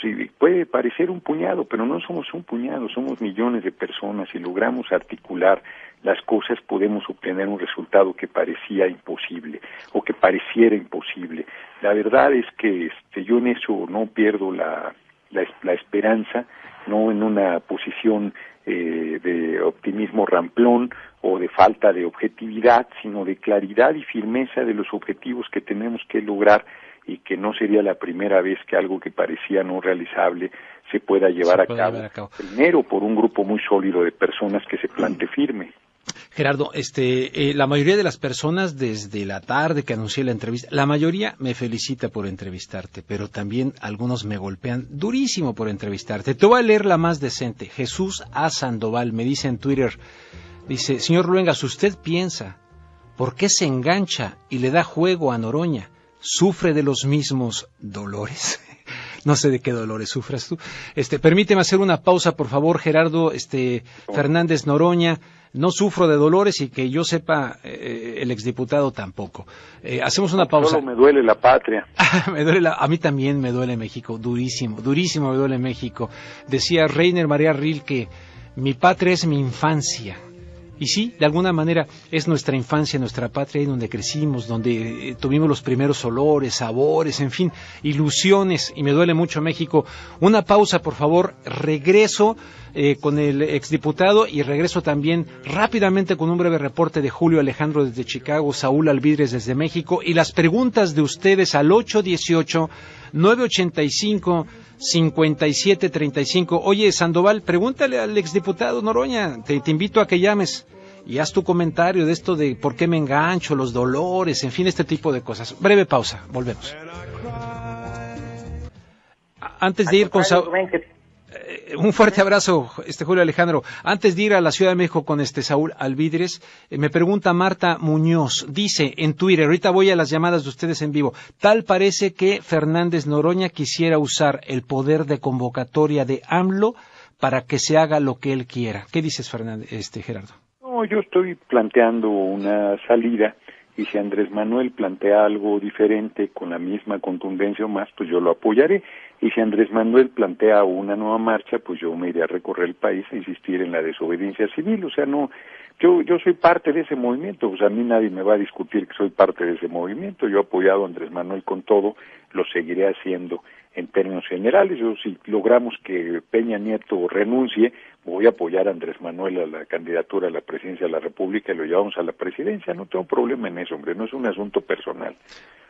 sí, puede parecer un puñado, pero no somos un puñado, somos millones de personas, y logramos articular las cosas, podemos obtener un resultado que parecía imposible, o que pareciera imposible. La verdad es que yo en eso no pierdo la esperanza, no en una posición de optimismo ramplón o de falta de objetividad, sino de claridad y firmeza de los objetivos que tenemos que lograr, y que no sería la primera vez que algo que parecía no realizable se pueda llevar a cabo. Primero por un grupo muy sólido de personas que se plante firme. Gerardo, la mayoría de las personas desde la tarde que anuncié la entrevista, la mayoría me felicita por entrevistarte, pero también algunos me golpean durísimo por entrevistarte. Te voy a leer la más decente. Jesús A. Sandoval me dice en Twitter: Dice, señor Luengas, ¿usted piensa por qué se engancha y le da juego a Noroña? ¿Sufre de los mismos dolores? No sé de qué dolores sufras tú. Permíteme hacer una pausa, por favor, Gerardo Fernández Noroña. No sufro de dolores y que yo sepa, el exdiputado tampoco. Hacemos una pausa. Solo me duele la patria. A mí también me duele México, durísimo me duele México. Decía Reiner María Rilke, mi patria es mi infancia. Y sí, de alguna manera es nuestra infancia, nuestra patria, ahí donde crecimos, donde tuvimos los primeros olores, sabores, en fin, ilusiones, y me duele mucho México. Una pausa, por favor, regreso con el exdiputado y regreso también rápidamente con un breve reporte de Julio Alejandro desde Chicago, Saúl Alvidres desde México, y las preguntas de ustedes al 818-985-5735. Oye, Sandoval, pregúntale al exdiputado Noroña, te invito a que llames y haz tu comentario de esto de por qué me engancho, los dolores, en fin, este tipo de cosas. Breve pausa, volvemos. Antes de ir con Saúl, un fuerte abrazo, Julio Alejandro. Antes de ir a la Ciudad de México con Saúl Alvidres, me pregunta Marta Muñoz, dice en Twitter, ahorita voy a las llamadas de ustedes en vivo, tal parece que Fernández Noroña quisiera usar el poder de convocatoria de AMLO para que se haga lo que él quiera. ¿Qué dices, Gerardo? No, yo estoy planteando una salida, y si Andrés Manuel plantea algo diferente con la misma contundencia o más, pues yo lo apoyaré. Y si Andrés Manuel plantea una nueva marcha, pues yo me iré a recorrer el país a insistir en la desobediencia civil. O sea, no, yo soy parte de ese movimiento. O sea, a mí nadie me va a discutir que soy parte de ese movimiento. Yo he apoyado a Andrés Manuel con todo, lo seguiré haciendo en términos generales. Yo, si logramos que Peña Nieto renuncie, voy a apoyar a Andrés Manuel a la candidatura a la presidencia de la República y lo llevamos a la presidencia. No tengo problema en eso, hombre, no es un asunto personal.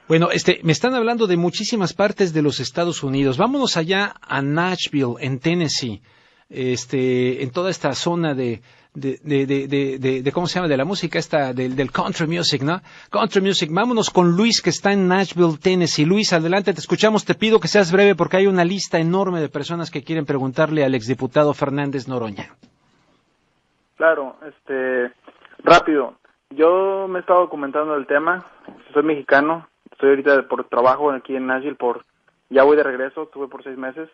Bueno, me están hablando de muchísimas partes de los Estados Unidos. Vámonos allá a Nashville, en Tennessee, en toda esta zona de ¿cómo se llama? De la música del country music, ¿no? Country music. Vámonos con Luis, que está en Nashville, Tennessee. Luis, adelante, te escuchamos. Te pido que seas breve porque hay una lista enorme de personas que quieren preguntarle al exdiputado Fernández Noroña. Claro, rápido. Yo me he estado documentando el tema. Soy mexicano. Estoy ahorita por trabajo aquí en Nashville, ya voy de regreso, estuve por 6 meses.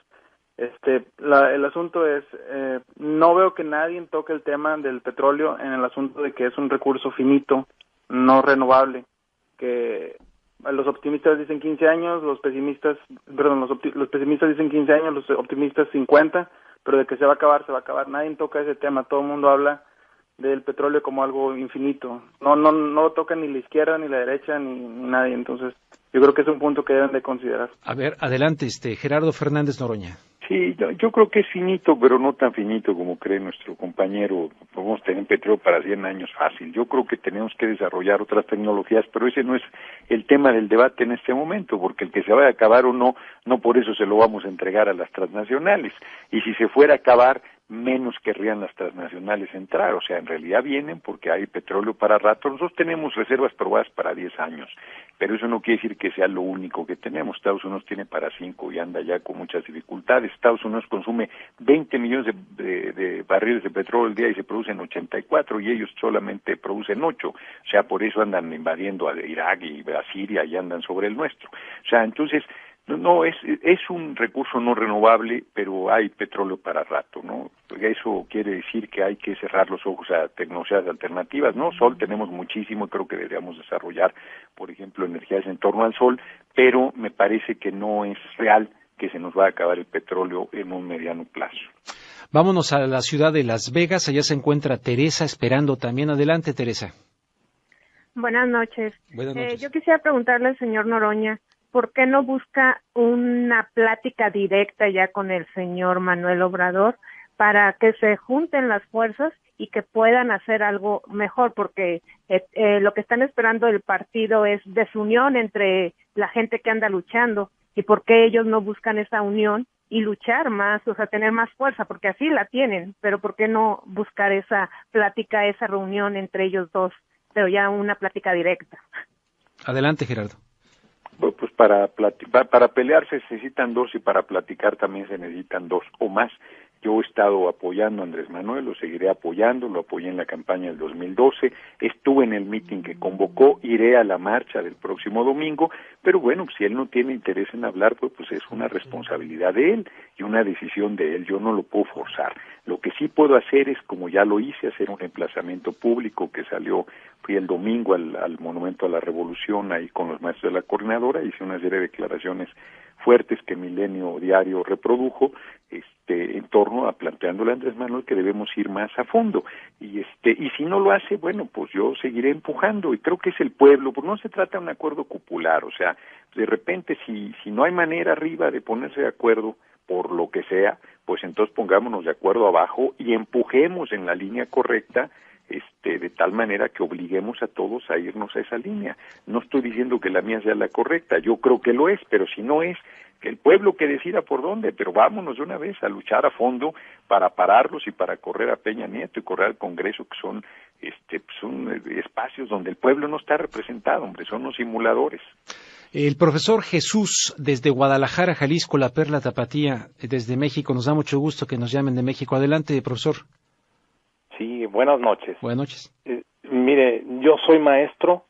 El asunto es, no veo que nadie toque el tema del petróleo en el asunto de que es un recurso finito, no renovable, que los optimistas dicen 15 años, los pesimistas dicen 15 años, los optimistas 50, pero de que se va a acabar, nadie toca ese tema, todo el mundo habla del petróleo como algo infinito, no lo toca ni la izquierda, ni la derecha, ni nadie, entonces yo creo que es un punto que deben de considerar. A ver, adelante, Gerardo Fernández Noroña. Sí, yo creo que es finito, pero no tan finito como cree nuestro compañero. Podemos tener petróleo para 100 años fácil. Yo creo que tenemos que desarrollar otras tecnologías, pero ese no es el tema del debate en este momento, porque el que se vaya a acabar o no por eso se lo vamos a entregar a las transnacionales. Y si se fuera a acabar, menos querrían las transnacionales entrar. O sea, en realidad vienen porque hay petróleo para rato. Nosotros tenemos reservas probadas para 10 años, pero eso no quiere decir que sea lo único que tenemos. Estados Unidos tiene para 5 y anda ya con muchas dificultades. Estados Unidos consume 20 millones de barriles de petróleo al día y se producen 84 y ellos solamente producen 8. O sea, por eso andan invadiendo a Irak y a Siria y andan sobre el nuestro. O sea, entonces, no, es un recurso no renovable, pero hay petróleo para rato, ¿no? Eso quiere decir que hay que cerrar los ojos a tecnologías alternativas, ¿no? Sol tenemos muchísimo y creo que deberíamos desarrollar, por ejemplo, energías en torno al sol, pero me parece que no es real que se nos va a acabar el petróleo en un mediano plazo. Vámonos a la ciudad de Las Vegas, allá se encuentra Teresa esperando también. Adelante, Teresa. Buenas noches. Buenas noches. Yo quisiera preguntarle al señor Noroña, ¿por qué no busca una plática directa ya con el señor Manuel Obrador para que se junten las fuerzas y que puedan hacer algo mejor? Porque lo que están esperando el partido es desunión entre la gente que anda luchando. ¿Y por qué ellos no buscan esa unión y luchar más, o sea, tener más fuerza? Porque así la tienen, pero ¿por qué no buscar esa plática, esa reunión entre ellos dos, pero ya una plática directa? Adelante, Gerardo. Pues para pelear se necesitan dos y para platicar también se necesitan dos o más. Yo he estado apoyando a Andrés Manuel, lo seguiré apoyando, lo apoyé en la campaña del 2012, estuve en el mitin que convocó, iré a la marcha del próximo domingo, pero bueno, si él no tiene interés en hablar, pues es una responsabilidad de él y una decisión de él, yo no lo puedo forzar. Lo que sí puedo hacer es, como ya lo hice, hacer un emplazamiento público que fui el domingo al Monumento a la Revolución, ahí con los maestros de la coordinadora, hice una serie de declaraciones fuertes que Milenio Diario reprodujo, en torno a planteándole a Andrés Manuel que debemos ir más a fondo, y si no lo hace, bueno, pues yo seguiré empujando, y creo que es el pueblo, pues no se trata de un acuerdo popular, o sea, de repente si no hay manera arriba de ponerse de acuerdo por lo que sea, pues entonces pongámonos de acuerdo abajo y empujemos en la línea correcta, de tal manera que obliguemos a todos a irnos a esa línea. No estoy diciendo que la mía sea la correcta, yo creo que lo es, pero si no es, que el pueblo que decida por dónde, pero vámonos de una vez a luchar a fondo para pararlos y para correr a Peña Nieto y correr al Congreso, que son espacios donde el pueblo no está representado, hombre, son los simuladores. El profesor Jesús, desde Guadalajara, Jalisco, la Perla Tapatía, desde México, nos da mucho gusto que nos llamen de México. Adelante, profesor. Sí, buenas noches. Buenas noches. Mire, yo soy maestro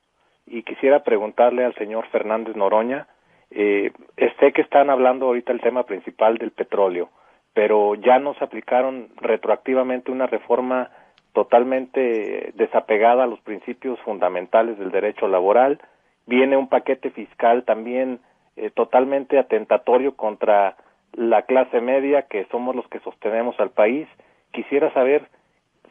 y quisiera preguntarle al señor Fernández Noroña, sé que están hablando ahorita el tema principal del petróleo, pero ya nos aplicaron retroactivamente una reforma totalmente desapegada a los principios fundamentales del derecho laboral. Viene un paquete fiscal también totalmente atentatorio contra la clase media, que somos los que sostenemos al país. Quisiera saber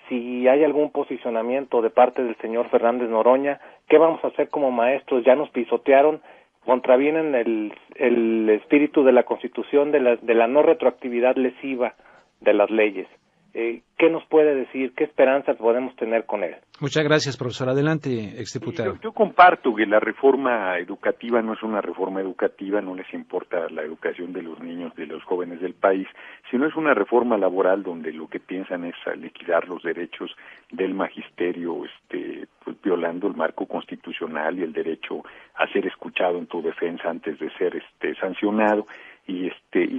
si hay algún posicionamiento de parte del señor Fernández Noroña. ¿Qué vamos a hacer como maestros? Ya nos pisotearon, contravienen el espíritu de la Constitución de la no retroactividad lesiva de las leyes. ¿Qué nos puede decir? ¿Qué esperanzas podemos tener con él? Muchas gracias, profesor. Adelante, exdiputado. Yo comparto que la reforma educativa no es una reforma educativa, no les importa la educación de los niños, de los jóvenes del país, sino es una reforma laboral donde lo que piensan es liquidar los derechos del magisterio, pues violando el marco constitucional y el derecho a ser escuchado en tu defensa antes de ser sancionado, y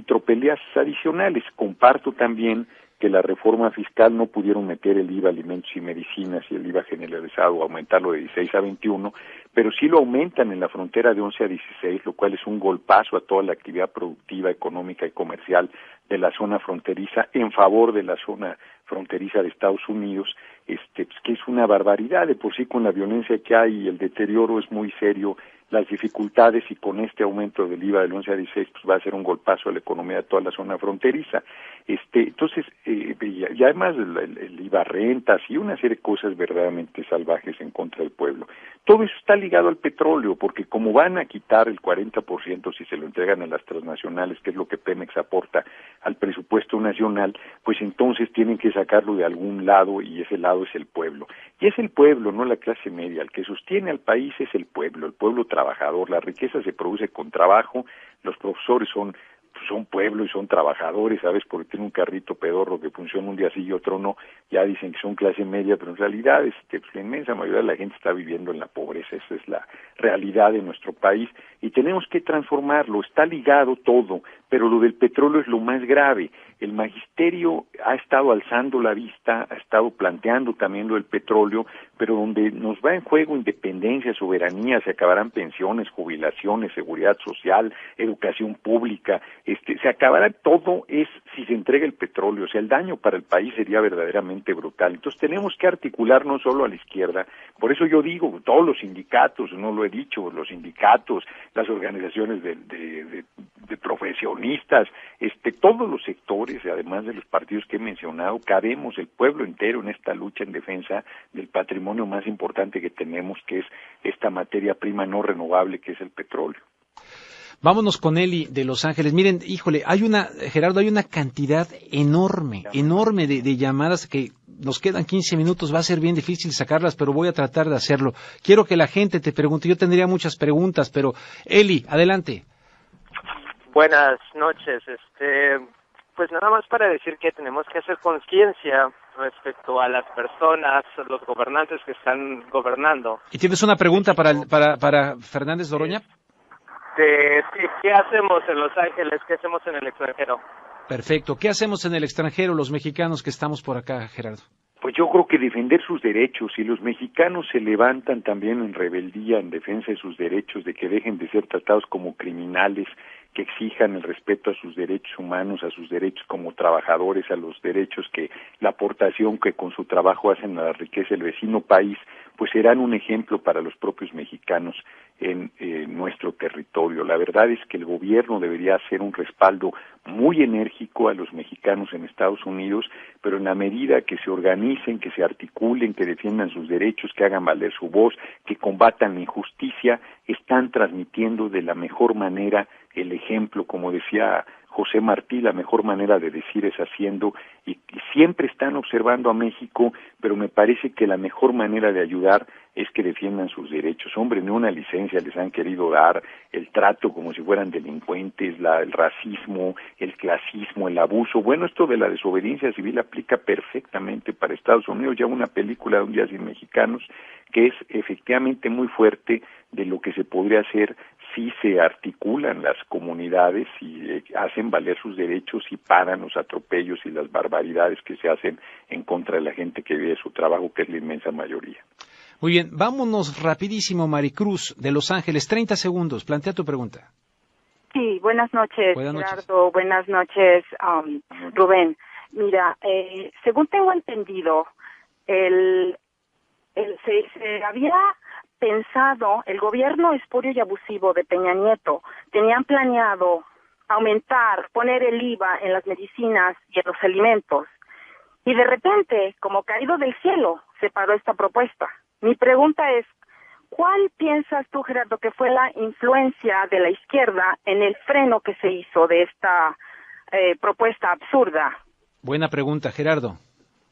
tropelías adicionales. Comparto también que la reforma fiscal no pudieron meter el IVA alimentos y medicinas y el IVA generalizado, aumentarlo de 16 a 21, pero sí lo aumentan en la frontera de 11 a 16, lo cual es un golpazo a toda la actividad productiva, económica y comercial de la zona fronteriza en favor de la zona fronteriza de Estados Unidos, que es una barbaridad. De por sí, con la violencia que hay y el deterioro es muy serio, las dificultades, y con este aumento del IVA del 11 a 16 pues va a ser un golpazo a la economía de toda la zona fronteriza. Entonces, y además el IVA rentas y una serie de cosas verdaderamente salvajes en contra del pueblo. Todo eso está ligado al petróleo, porque como van a quitar el 40% si se lo entregan a las transnacionales, que es lo que Pemex aporta al presupuesto nacional, pues entonces tienen que sacarlo de algún lado, y ese lado es el pueblo. Y es el pueblo, no la clase media. El que sostiene al país es el pueblo trabajador. La riqueza se produce con trabajo, los profesores son pueblo y son trabajadores, ¿sabes? Porque tiene un carrito pedorro que funciona un día sí y otro no, ya dicen que son clase media, pero en realidad pues la inmensa mayoría de la gente está viviendo en la pobreza. Esa es la realidad de nuestro país y tenemos que transformarlo. Está ligado todo, pero lo del petróleo es lo más grave. El magisterio ha estado alzando la vista, ha estado planteando también lo del petróleo, pero donde nos va en juego independencia, soberanía, se acabarán pensiones, jubilaciones, seguridad social, educación pública, se acabará todo es si se entrega el petróleo. O sea, el daño para el país sería verdaderamente brutal. Entonces tenemos que articular no solo a la izquierda, por eso yo digo, todos los sindicatos, no lo he dicho, los sindicatos, las organizaciones de profesionistas, todos los sectores, además de los partidos que he mencionado, cabemos el pueblo entero en esta lucha en defensa del patrimonio más importante que tenemos, que es esta materia prima no renovable que es el petróleo. Vámonos con Eli de Los Ángeles. Miren, híjole, Gerardo, hay una cantidad enorme de llamadas que nos quedan 15 minutos, va a ser bien difícil sacarlas, pero voy a tratar de hacerlo. Quiero que la gente te pregunte, yo tendría muchas preguntas, pero Eli, adelante. Buenas noches, pues nada más para decir que tenemos que hacer conciencia respecto a las personas, los gobernantes que están gobernando. ¿Y tienes una pregunta para Fernández Noroña? Sí, ¿qué hacemos en Los Ángeles? ¿Qué hacemos en el extranjero? Perfecto. ¿Qué hacemos en el extranjero los mexicanos que estamos por acá, Gerardo? Pues yo creo que defender sus derechos, y los mexicanos se levantan también en rebeldía en defensa de sus derechos, de que dejen de ser tratados como criminales, que exijan el respeto a sus derechos humanos, a sus derechos como trabajadores, a los derechos que la aportación que con su trabajo hacen a la riqueza del vecino país, pues serán un ejemplo para los propios mexicanos en nuestro territorio. La verdad es que el gobierno debería hacer un respaldo muy enérgico a los mexicanos en Estados Unidos, pero en la medida que se organicen, que se articulen, que defiendan sus derechos, que hagan valer su voz, que combatan la injusticia, están transmitiendo de la mejor manera el ejemplo, como decía José Martí, la mejor manera de decir es haciendo, y siempre están observando a México, pero me parece que la mejor manera de ayudar es que defiendan sus derechos. Hombre, no una licencia les han querido dar, el trato como si fueran delincuentes, el racismo, el clasismo, el abuso. Bueno, esto de la desobediencia civil aplica perfectamente para Estados Unidos. Ya una película de Un día sin mexicanos que es efectivamente muy fuerte de lo que se podría hacer si se articulan las comunidades y hacen valer sus derechos y paran los atropellos y las barbaridades que se hacen en contra de la gente que vive su trabajo, que es la inmensa mayoría. Muy bien, vámonos rapidísimo, Maricruz, de Los Ángeles, 30 segundos, plantea tu pregunta. Sí, buenas noches, Gerardo, buenas noches, Rubén. Mira, según tengo entendido, se había pensado, el gobierno espurio y abusivo de Peña Nieto, tenían planeado poner el IVA en las medicinas y en los alimentos, y de repente, como caído del cielo, se paró esta propuesta. Mi pregunta es, ¿cuál piensas tú, Gerardo, que fue la influencia de la izquierda en el freno que se hizo de esta propuesta absurda? Buena pregunta, Gerardo.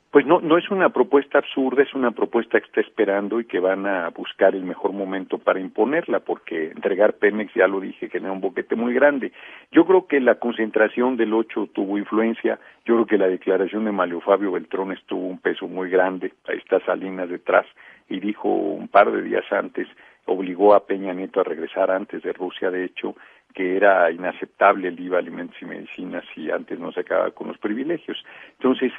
Pues no es una propuesta absurda, es una propuesta que está esperando y que van a buscar el mejor momento para imponerla, porque entregar Pemex, ya lo dije, genera un boquete muy grande. Yo creo que la concentración del 8 tuvo influencia, yo creo que la declaración de Mario Fabio Beltrones tuvo un peso muy grande, ahí está Salinas detrás, y dijo un par de días antes, obligó a Peña Nieto a regresar antes de Rusia, de hecho, que era inaceptable el IVA alimentos y medicinas si antes no se acababa con los privilegios. Entonces,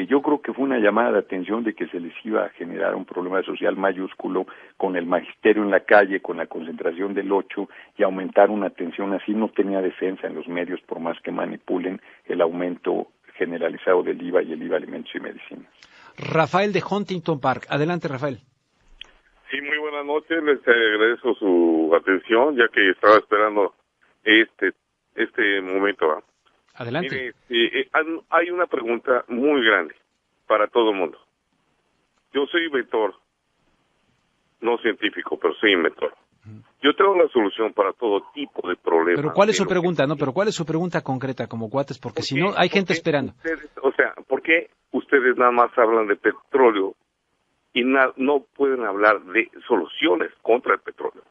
yo creo que fue una llamada de atención de que se les iba a generar un problema social mayúsculo con el magisterio en la calle, con la concentración del 8 y aumentar una tensión así. No tenía defensa en los medios por más que manipulen el aumento generalizado del IVA y el IVA alimentos y medicinas. Rafael de Huntington Park. Adelante, Rafael. Sí, muy buenas noches. Les agradezco su atención, ya que estaba esperando este momento. ¿Va? Adelante. Mire, hay una pregunta muy grande para todo el mundo. Yo soy inventor, no científico, pero soy inventor. Yo tengo una solución para todo tipo de problemas. Pero ¿cuál es su pregunta? No, pero ¿cuál es su pregunta concreta como cuates? Porque si no, hay gente esperando. ¿Por qué ustedes nada más hablan de petróleo y no pueden hablar de soluciones contra el petróleo?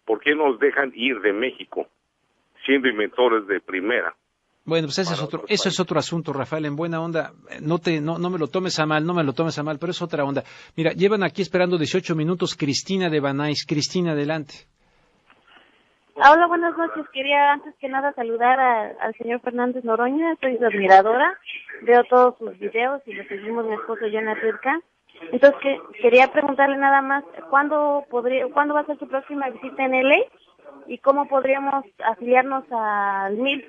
¿Por qué nos dejan ir de México siendo inventores de primera? Bueno, pues eso es otro asunto, Rafael, en buena onda. No me lo tomes a mal, pero es otra onda. Mira, llevan aquí esperando 18 minutos Cristina de Banais. Cristina, adelante. Hola, buenas noches. Quería antes que nada saludar al señor Fernández Noroña. Soy su admiradora. Veo todos sus videos y lo seguimos mi esposo y yo en la Turca. Entonces quería preguntarle nada más, ¿cuándo va a ser su próxima visita en LA? ¿Y cómo podríamos afiliarnos al MIL?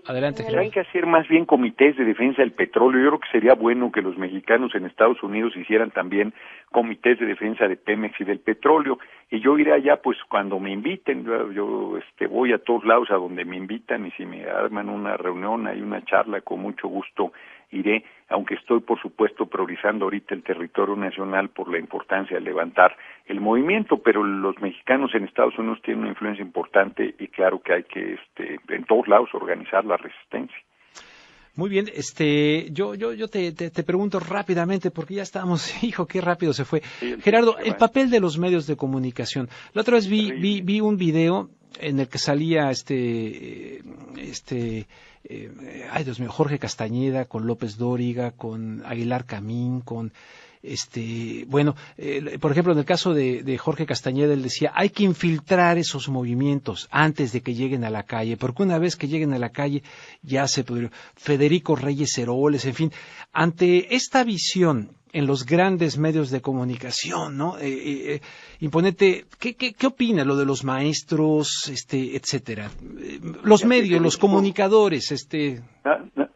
Adelante. Hay que hacer más bien comités de defensa del petróleo. Yo creo que sería bueno que los mexicanos en Estados Unidos hicieran también comités de defensa de Pemex y del petróleo. Y yo iré allá pues cuando me inviten. Yo voy a todos lados a donde me invitan, y si me arman una reunión, hay una charla, con mucho gusto iré, aunque estoy por supuesto priorizando ahorita el territorio nacional por la importancia de levantar el movimiento, pero los mexicanos en Estados Unidos tienen una influencia importante y claro que hay que en todos lados organizar la resistencia. Muy bien, yo te pregunto rápidamente, porque ya estamos, hijo, qué rápido se fue. Sí, Gerardo, el papel de los medios de comunicación. La otra vez vi un video en el que salía ay Dios mío, Jorge Castañeda con López Dóriga, con Aguilar Camín, Bueno, por ejemplo, en el caso de Jorge Castañeda, él decía, hay que infiltrar esos movimientos antes de que lleguen a la calle, porque una vez que lleguen a la calle ya se podría. Federico Reyes Heroles, en fin, ante esta visión en los grandes medios de comunicación, ¿no? Imponente, ¿qué opina lo de los maestros, etcétera? Los medios, los comunicadores,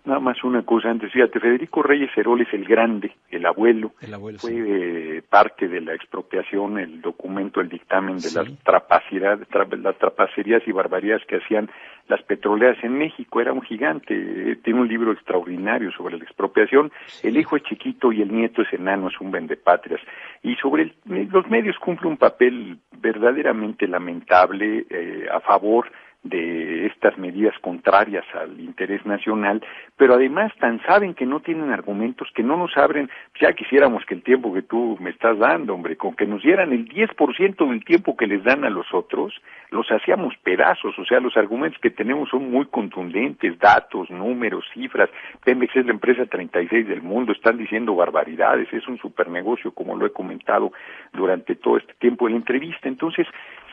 Nada más una cosa antes, fíjate, Federico Reyes Heroles, el grande, el abuelo fue sí. Parte de la expropiación, el documento, el dictamen de las trapacerías y barbaridades que hacían las petroleras en México. Era un gigante, tiene un libro extraordinario sobre la expropiación. Sí. El hijo es chiquito y el nieto es enano, es un vendepatrias. Y sobre los medios cumple un papel verdaderamente lamentable a favor de estas medidas contrarias al interés nacional, pero además tan saben que no tienen argumentos, que no nos abren. Ya quisiéramos que el tiempo que tú me estás dando, hombre, con que nos dieran el 10% del tiempo que les dan a los otros, los hacíamos pedazos. O sea, los argumentos que tenemos son muy contundentes, datos, números, cifras. Pemex es la empresa 36 del mundo, están diciendo barbaridades, es un supernegocio, como lo he comentado durante todo este tiempo de la entrevista. Entonces,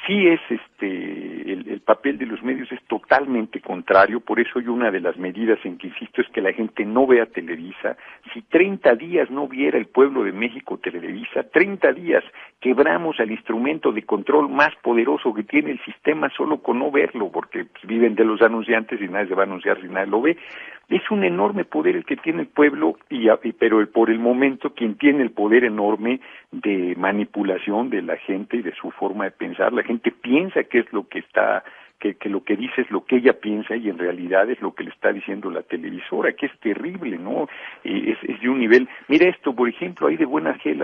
sí es el papel de los medios es totalmente contrario. Por eso yo una de las medidas en que insisto es que la gente no vea Televisa. Si 30 días no viera el pueblo de México Televisa, 30 días quebramos al instrumento de control más poderoso que tiene el sistema solo con no verlo, porque pues, viven de los anunciantes y nadie se va a anunciar si nadie lo ve. Es un enorme poder el que tiene el pueblo, pero por el momento quien tiene el poder enorme de manipulación de la gente y de su forma de pensar. La gente piensa que es lo que está, que lo que dice es lo que ella piensa y en realidad es lo que le está diciendo la televisora, que es terrible, ¿no? Es de un nivel. Mira esto, por ejemplo, hay de buena fe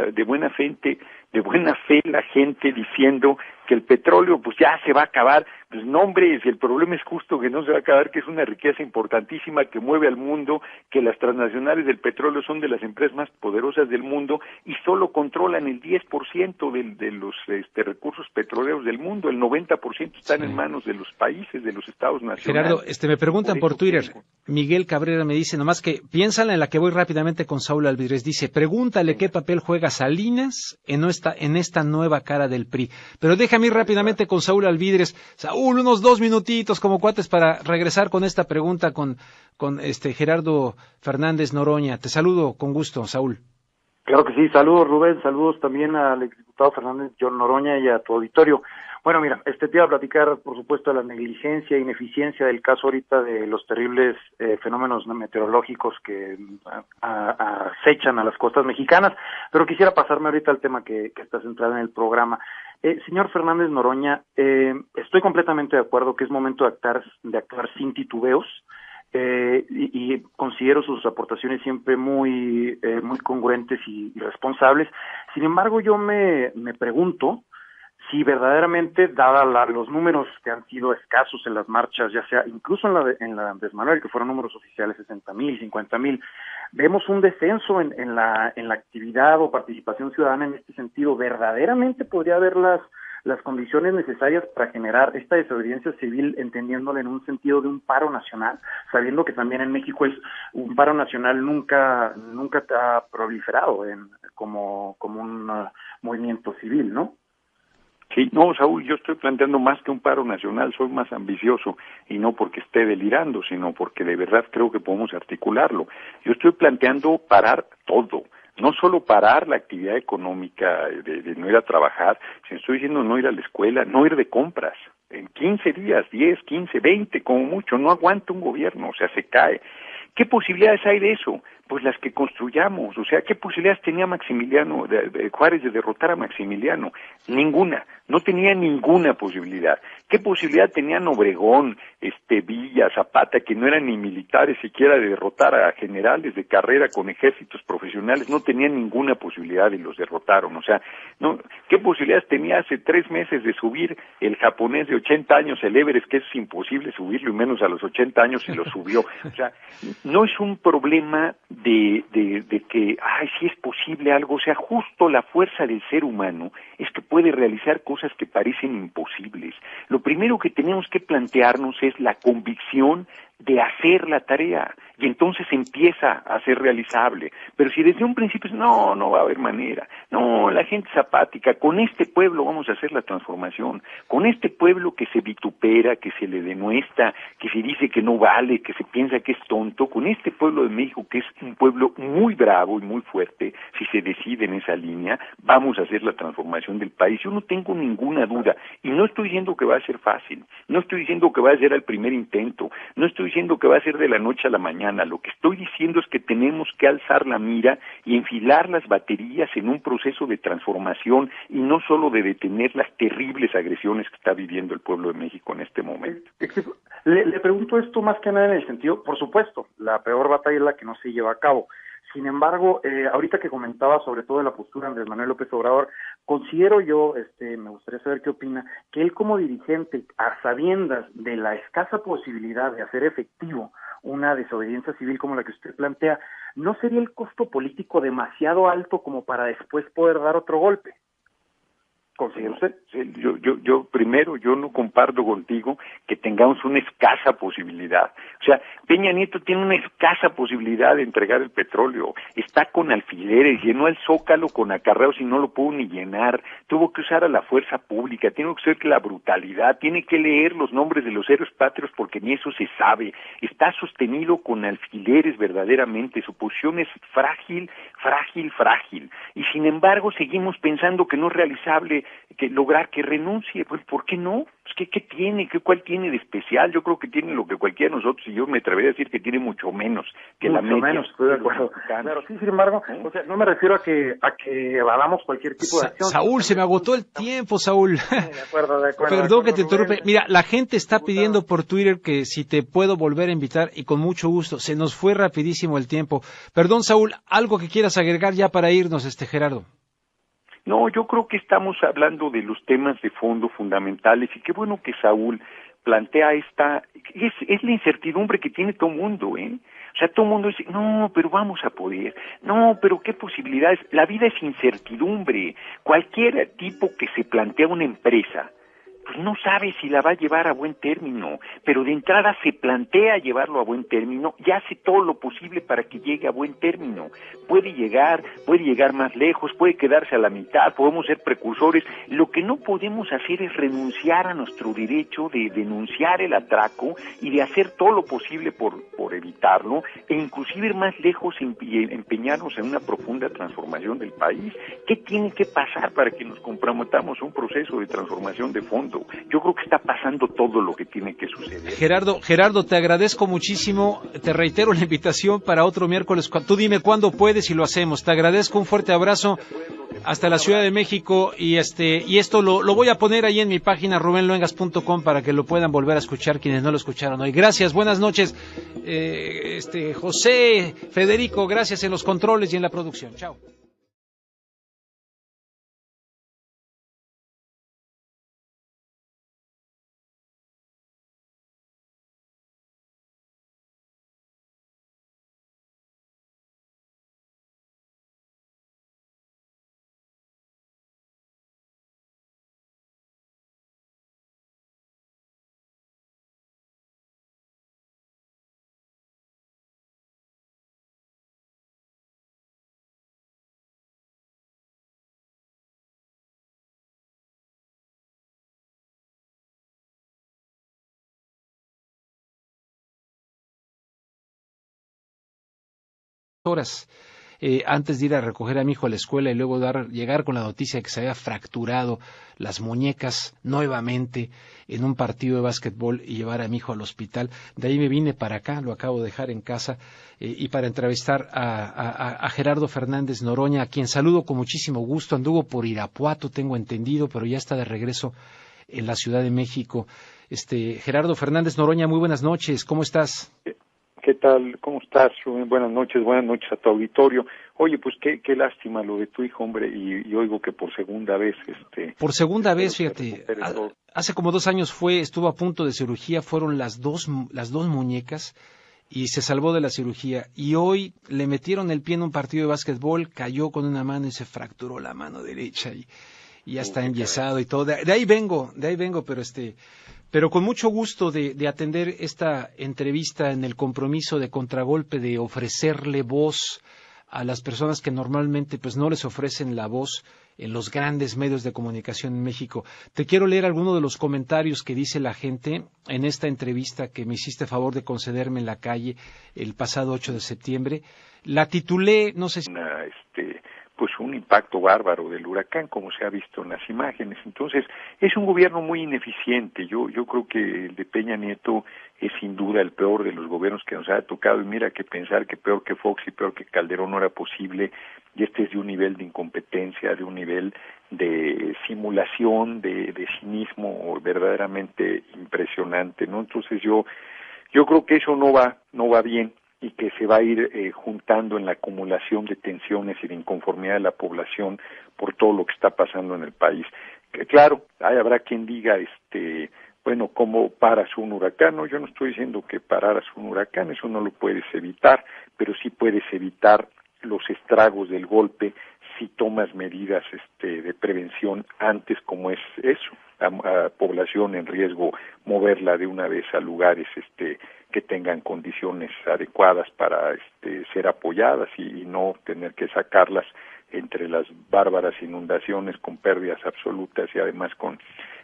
la gente diciendo que el petróleo pues ya se va a acabar. Pues no, hombre, si el problema es justo que no se va a acabar, que es una riqueza importantísima que mueve al mundo, que las transnacionales del petróleo son de las empresas más poderosas del mundo y solo controlan el 10% de los recursos petroleros del mundo. El 90% están en manos de los países, de los estados nacionales. Gerardo, me preguntan por Twitter, Miguel Cabrera me dice, nomás que piénsala en la que voy rápidamente con Saúl Alvidrez, dice, pregúntale qué papel juega Salinas en esta nueva cara del PRI. Pero déjame ir rápidamente con Saúl Alvidrez. Saúl, unos 2 minutitos como cuates para regresar con esta pregunta con Gerardo Fernández Noroña. Te saludo con gusto, Saúl. Claro que sí, saludos Rubén, saludos también al exdiputado Fernández John Noroña y a tu auditorio. Bueno, mira, te iba a platicar, por supuesto, de la negligencia e ineficiencia del caso ahorita de los terribles fenómenos meteorológicos que acechan a las costas mexicanas, pero quisiera pasarme ahorita al tema que está centrado en el programa. Señor Fernández Noroña, estoy completamente de acuerdo que es momento de actuar sin titubeos, y considero sus aportaciones siempre muy congruentes y responsables. Sin embargo, yo me pregunto si verdaderamente, dada los números que han sido escasos en las marchas, ya sea incluso en la Andrés Manuel, que fueron números oficiales 60,000, 50,000, vemos un descenso en la actividad o participación ciudadana en este sentido. ¿Verdaderamente podría haber las condiciones necesarias para generar esta desobediencia civil, entendiéndola en un sentido de un paro nacional, sabiendo que también en México un paro nacional nunca ha proliferado como un movimiento civil, ¿no? Sí, no, Saúl, yo estoy planteando más que un paro nacional, soy más ambicioso, y no porque esté delirando, sino porque de verdad creo que podemos articularlo. Yo estoy planteando parar todo, no solo parar la actividad económica de no ir a trabajar, sino estoy diciendo no ir a la escuela, no ir de compras. En 15 días, 10, 15, 20, como mucho, no aguanta un gobierno, o sea, se cae. ¿Qué posibilidades hay de eso? Pues las que construyamos. O sea, ¿qué posibilidades tenía Maximiliano Juárez de derrotar a Maximiliano? Ninguna. No tenía ninguna posibilidad. ¿Qué posibilidad tenían Obregón, Villa, Zapata, que no eran ni militares siquiera, de derrotar a generales de carrera con ejércitos profesionales? No tenían ninguna posibilidad y los derrotaron. O sea, no. ¿Qué posibilidades tenía hace 3 meses de subir el japonés de 80 años, el Everest, que es imposible subirlo, y menos a los 80 años, y lo subió? O sea, no es un problema de que, sí es posible algo. O sea, justo la fuerza del ser humano es que puede realizar cosas que parecen imposibles. Lo primero que tenemos que plantearnos es la convicción de hacer la tarea. y entonces empieza a ser realizable. Pero si desde un principio no va a haber manera, no, la gente es apática, con este pueblo vamos a hacer la transformación, con este pueblo que se vitupera, que se le denuestra, que se dice que no vale, que se piensa que es tonto, con este pueblo de México que es un pueblo muy bravo y muy fuerte, si se decide en esa línea, vamos a hacer la transformación del país. Yo no tengo ninguna duda, y no estoy diciendo que va a ser fácil, no estoy diciendo que va a ser al primer intento, no estoy diciendo que va a ser de la noche a la mañana, lo que estoy diciendo es que tenemos que alzar la mira y enfilar las baterías en un proceso de transformación y no solo de detener las terribles agresiones que está viviendo el pueblo de México en este momento. Le pregunto esto más que nada en el sentido, por supuesto, la peor batalla es la que no se lleva a cabo. Sin embargo, ahorita que comentaba sobre todo la postura de Andrés Manuel López Obrador, considero yo, me gustaría saber qué opina, que él como dirigente, a sabiendas de la escasa posibilidad de hacer efectivo una desobediencia civil como la que usted plantea, ¿no sería el costo político demasiado alto como para después poder dar otro golpe? ¿Considera usted? Yo primero, yo no comparto contigo que tengamos una escasa posibilidad. O sea, Peña Nieto tiene una escasa posibilidad de entregar el petróleo. Está con alfileres, llenó el Zócalo con acarreos y no lo pudo ni llenar. Tuvo que usar a la fuerza pública, tiene que usar la brutalidad, tiene que leer los nombres de los héroes patrios porque ni eso se sabe. Está sostenido con alfileres verdaderamente. Su posición es frágil. Y sin embargo seguimos pensando que no es realizable que lograr que renuncie. Pues ¿por qué no? Pues, ¿qué tiene? ¿Cuál tiene de especial? Yo creo que tiene lo que cualquiera de nosotros, y yo me atrevería a decir que tiene mucho menos que la media. Menos, estoy de acuerdo. Claro, sí, sin embargo, o sea, no me refiero a que evadamos cualquier tipo de acción. Saúl, se me agotó el tiempo, Saúl. Sí, de acuerdo. Perdón que te interrumpe. Mira, la gente está pidiendo por Twitter que si te puedo volver a invitar, y con mucho gusto. Se nos fue rapidísimo el tiempo. Perdón, Saúl, algo que quieras agregar ya para irnos, Gerardo. No, yo creo que estamos hablando de los temas de fondo fundamentales, y qué bueno que Saúl plantea es la incertidumbre que tiene todo el mundo, ¿eh? O sea, todo el mundo dice, no, pero vamos a poder, no, pero qué posibilidades. La vida es incertidumbre. Cualquier tipo que se plantea una empresa, pues no sabe si la va a llevar a buen término, pero de entrada se plantea llevarlo a buen término y hace todo lo posible para que llegue a buen término. Puede llegar más lejos, puede quedarse a la mitad, podemos ser precursores. Lo que no podemos hacer es renunciar a nuestro derecho de denunciar el atraco y de hacer todo lo posible por evitarlo, e inclusive ir más lejos y empeñarnos en una profunda transformación del país. ¿Qué tiene que pasar para que nos comprometamos a un proceso de transformación de fondo? Yo creo que está pasando todo lo que tiene que suceder. Gerardo, te agradezco muchísimo. Te reitero la invitación para otro miércoles. Tú dime cuándo puedes y lo hacemos. Te agradezco, un fuerte abrazo hasta la Ciudad de México, y esto lo voy a poner ahí en mi página rubenluengas.com para que lo puedan volver a escuchar quienes no lo escucharon hoy. Gracias, buenas noches. José, Federico, gracias en los controles y en la producción. Chao. Horas antes de ir a recoger a mi hijo a la escuela y luego llegar con la noticia de que se había fracturado las muñecas nuevamente en un partido de básquetbol y llevar a mi hijo al hospital. De ahí me vine para acá, lo acabo de dejar en casa, y para entrevistar a Gerardo Fernández Noroña, a quien saludo con muchísimo gusto. Anduvo por Irapuato, tengo entendido, pero ya está de regreso en la Ciudad de México. Gerardo Fernández Noroña, muy buenas noches, ¿cómo estás? ¿Qué tal? ¿Cómo estás, Rubén? Buenas noches a tu auditorio. Oye, pues qué lástima lo de tu hijo, hombre, y oigo que por segunda vez... Por segunda vez, fíjate, hace como 2 años estuvo a punto de cirugía, fueron las dos muñecas, y se salvó de la cirugía, y hoy le metieron el pie en un partido de básquetbol, cayó con una mano y se fracturó la mano derecha, y ya está enyesado y todo. De ahí vengo, pero Pero con mucho gusto de atender esta entrevista en el compromiso de Contragolpe de ofrecerle voz a las personas que normalmente pues no les ofrecen la voz en los grandes medios de comunicación en México. Te quiero leer algunos de los comentarios que dice la gente en esta entrevista que me hiciste favor de concederme en la calle el pasado 8 de septiembre. La titulé, no sé si... pues un impacto bárbaro del huracán, como se ha visto en las imágenes. Entonces, es un gobierno muy ineficiente. Yo creo que el de Peña Nieto es sin duda el peor de los gobiernos que nos ha tocado, y mira que pensar que peor que Fox y peor que Calderón no era posible, y este es de un nivel de incompetencia, de un nivel de simulación, de cinismo verdaderamente impresionante, ¿no? Entonces yo creo que eso no va bien, y que se va a ir juntando en la acumulación de tensiones y de inconformidad de la población por todo lo que está pasando en el país. Que, claro, habrá quien diga, bueno, ¿cómo paras un huracán? No, yo no estoy diciendo que pararas un huracán, eso no lo puedes evitar, pero sí puedes evitar los estragos del golpe si tomas medidas de prevención antes, como es eso, a población en riesgo, moverla de una vez a lugares que tengan condiciones adecuadas para ser apoyadas y no tener que sacarlas entre las bárbaras inundaciones con pérdidas absolutas y además con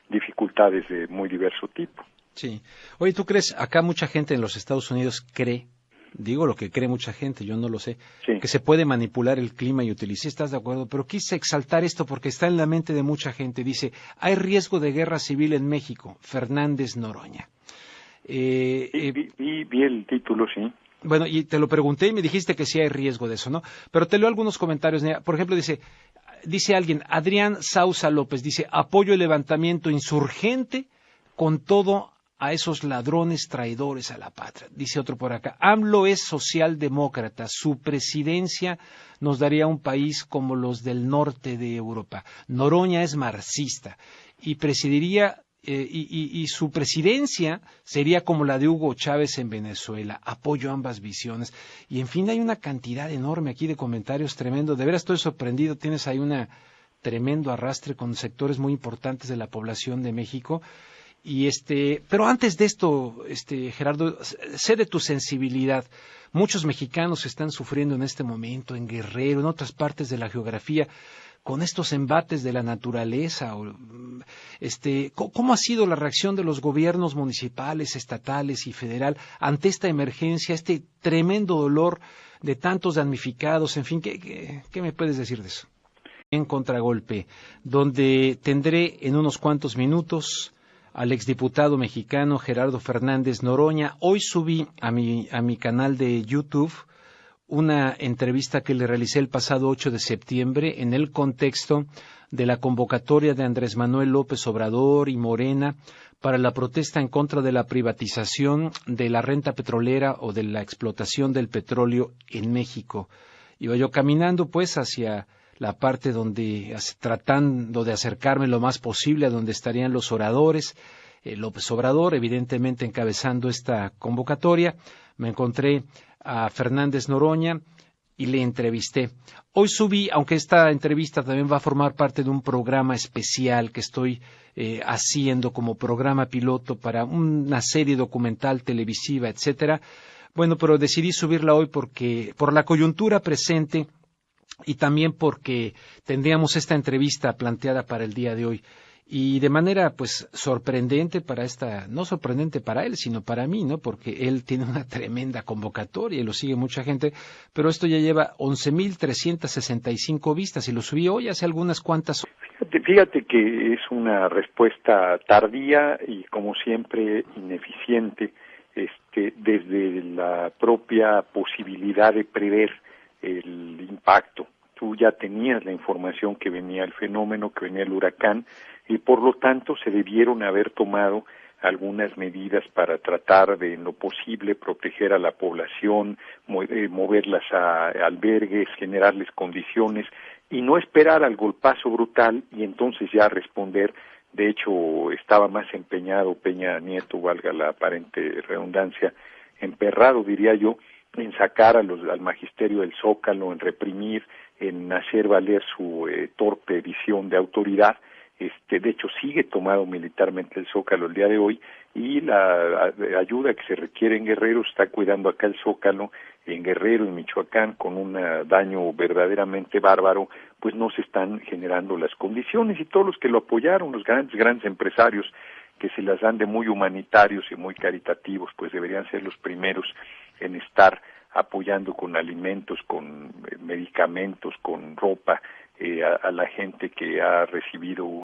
dificultades de muy diverso tipo. Sí. Oye, ¿tú crees, acá mucha gente en los Estados Unidos cree, digo lo que cree mucha gente, yo no lo sé, sí, que se puede manipular el clima y utilizar? ¿Estás de acuerdo? Pero quise exaltar esto porque está en la mente de mucha gente. Dice, hay riesgo de guerra civil en México. Fernández Noroña. Vi el título, sí. Bueno, y te lo pregunté y me dijiste que sí hay riesgo de eso, ¿no? Pero te leo algunos comentarios. Por ejemplo, dice alguien, Adrián Sausa López, dice, apoyo el levantamiento insurgente con todo a esos ladrones traidores a la patria. Dice otro por acá, AMLO es socialdemócrata, su presidencia nos daría un país como los del norte de Europa. Noroña es marxista y presidiría y su presidencia sería como la de Hugo Chávez en Venezuela. Apoyo ambas visiones. Y en fin, hay una cantidad enorme aquí de comentarios tremendo. De veras estoy sorprendido. Tienes ahí un tremendo arrastre con sectores muy importantes de la población de México. Y pero antes de esto, Gerardo, sé de tu sensibilidad. Muchos mexicanos están sufriendo en este momento en Guerrero, en otras partes de la geografía, con estos embates de la naturaleza. ¿Cómo ha sido la reacción de los gobiernos municipales, estatales y federal ante esta emergencia, este tremendo dolor de tantos damnificados? En fin, ¿qué me puedes decir de eso? En Contragolpe, donde tendré en unos cuantos minutos al exdiputado mexicano Gerardo Fernández Noroña. Hoy subí a mi canal de YouTube una entrevista que le realicé el pasado 8 de septiembre en el contexto de la convocatoria de Andrés Manuel López Obrador y Morena para la protesta en contra de la privatización de la renta petrolera o de la explotación del petróleo en México. Iba yo caminando pues hacia la parte tratando de acercarme lo más posible a donde estarían los oradores. López Obrador, evidentemente encabezando esta convocatoria. Me encontré a Fernández Noroña y le entrevisté. Hoy subí, aunque esta entrevista también va a formar parte de un programa especial que estoy haciendo como programa piloto para una serie documental televisiva, etcétera. Bueno, pero decidí subirla hoy por la coyuntura presente y también porque tendríamos esta entrevista planteada para el día de hoy. Y de manera, pues, sorprendente no sorprendente para él, sino para mí, ¿no? Porque él tiene una tremenda convocatoria y lo sigue mucha gente, pero esto ya lleva 11,365 vistas y lo subí hoy hace algunas cuantas horas. Fíjate que es una respuesta tardía y, como siempre, ineficiente, desde la propia posibilidad de prever el impacto. Tú ya tenías la información que venía el fenómeno, que venía el huracán, y por lo tanto se debieron haber tomado algunas medidas para tratar de, en lo posible, proteger a la población, moverlas a albergues, generarles condiciones, y no esperar al golpazo brutal y entonces ya responder. De hecho, estaba más empeñado Peña Nieto, valga la aparente redundancia, emperrado, diría yo, en sacar al magisterio del Zócalo, en reprimir, en hacer valer su torpe visión de autoridad, de hecho sigue tomado militarmente el Zócalo el día de hoy, y la ayuda que se requiere en Guerrero está cuidando acá el Zócalo, en Guerrero, en Michoacán, con un daño verdaderamente bárbaro, pues no se están generando las condiciones, y todos los que lo apoyaron, los grandes empresarios que se las dan de muy humanitarios y muy caritativos, pues deberían ser los primeros en estar apoyando con alimentos, con medicamentos, con ropa, a la gente que ha recibido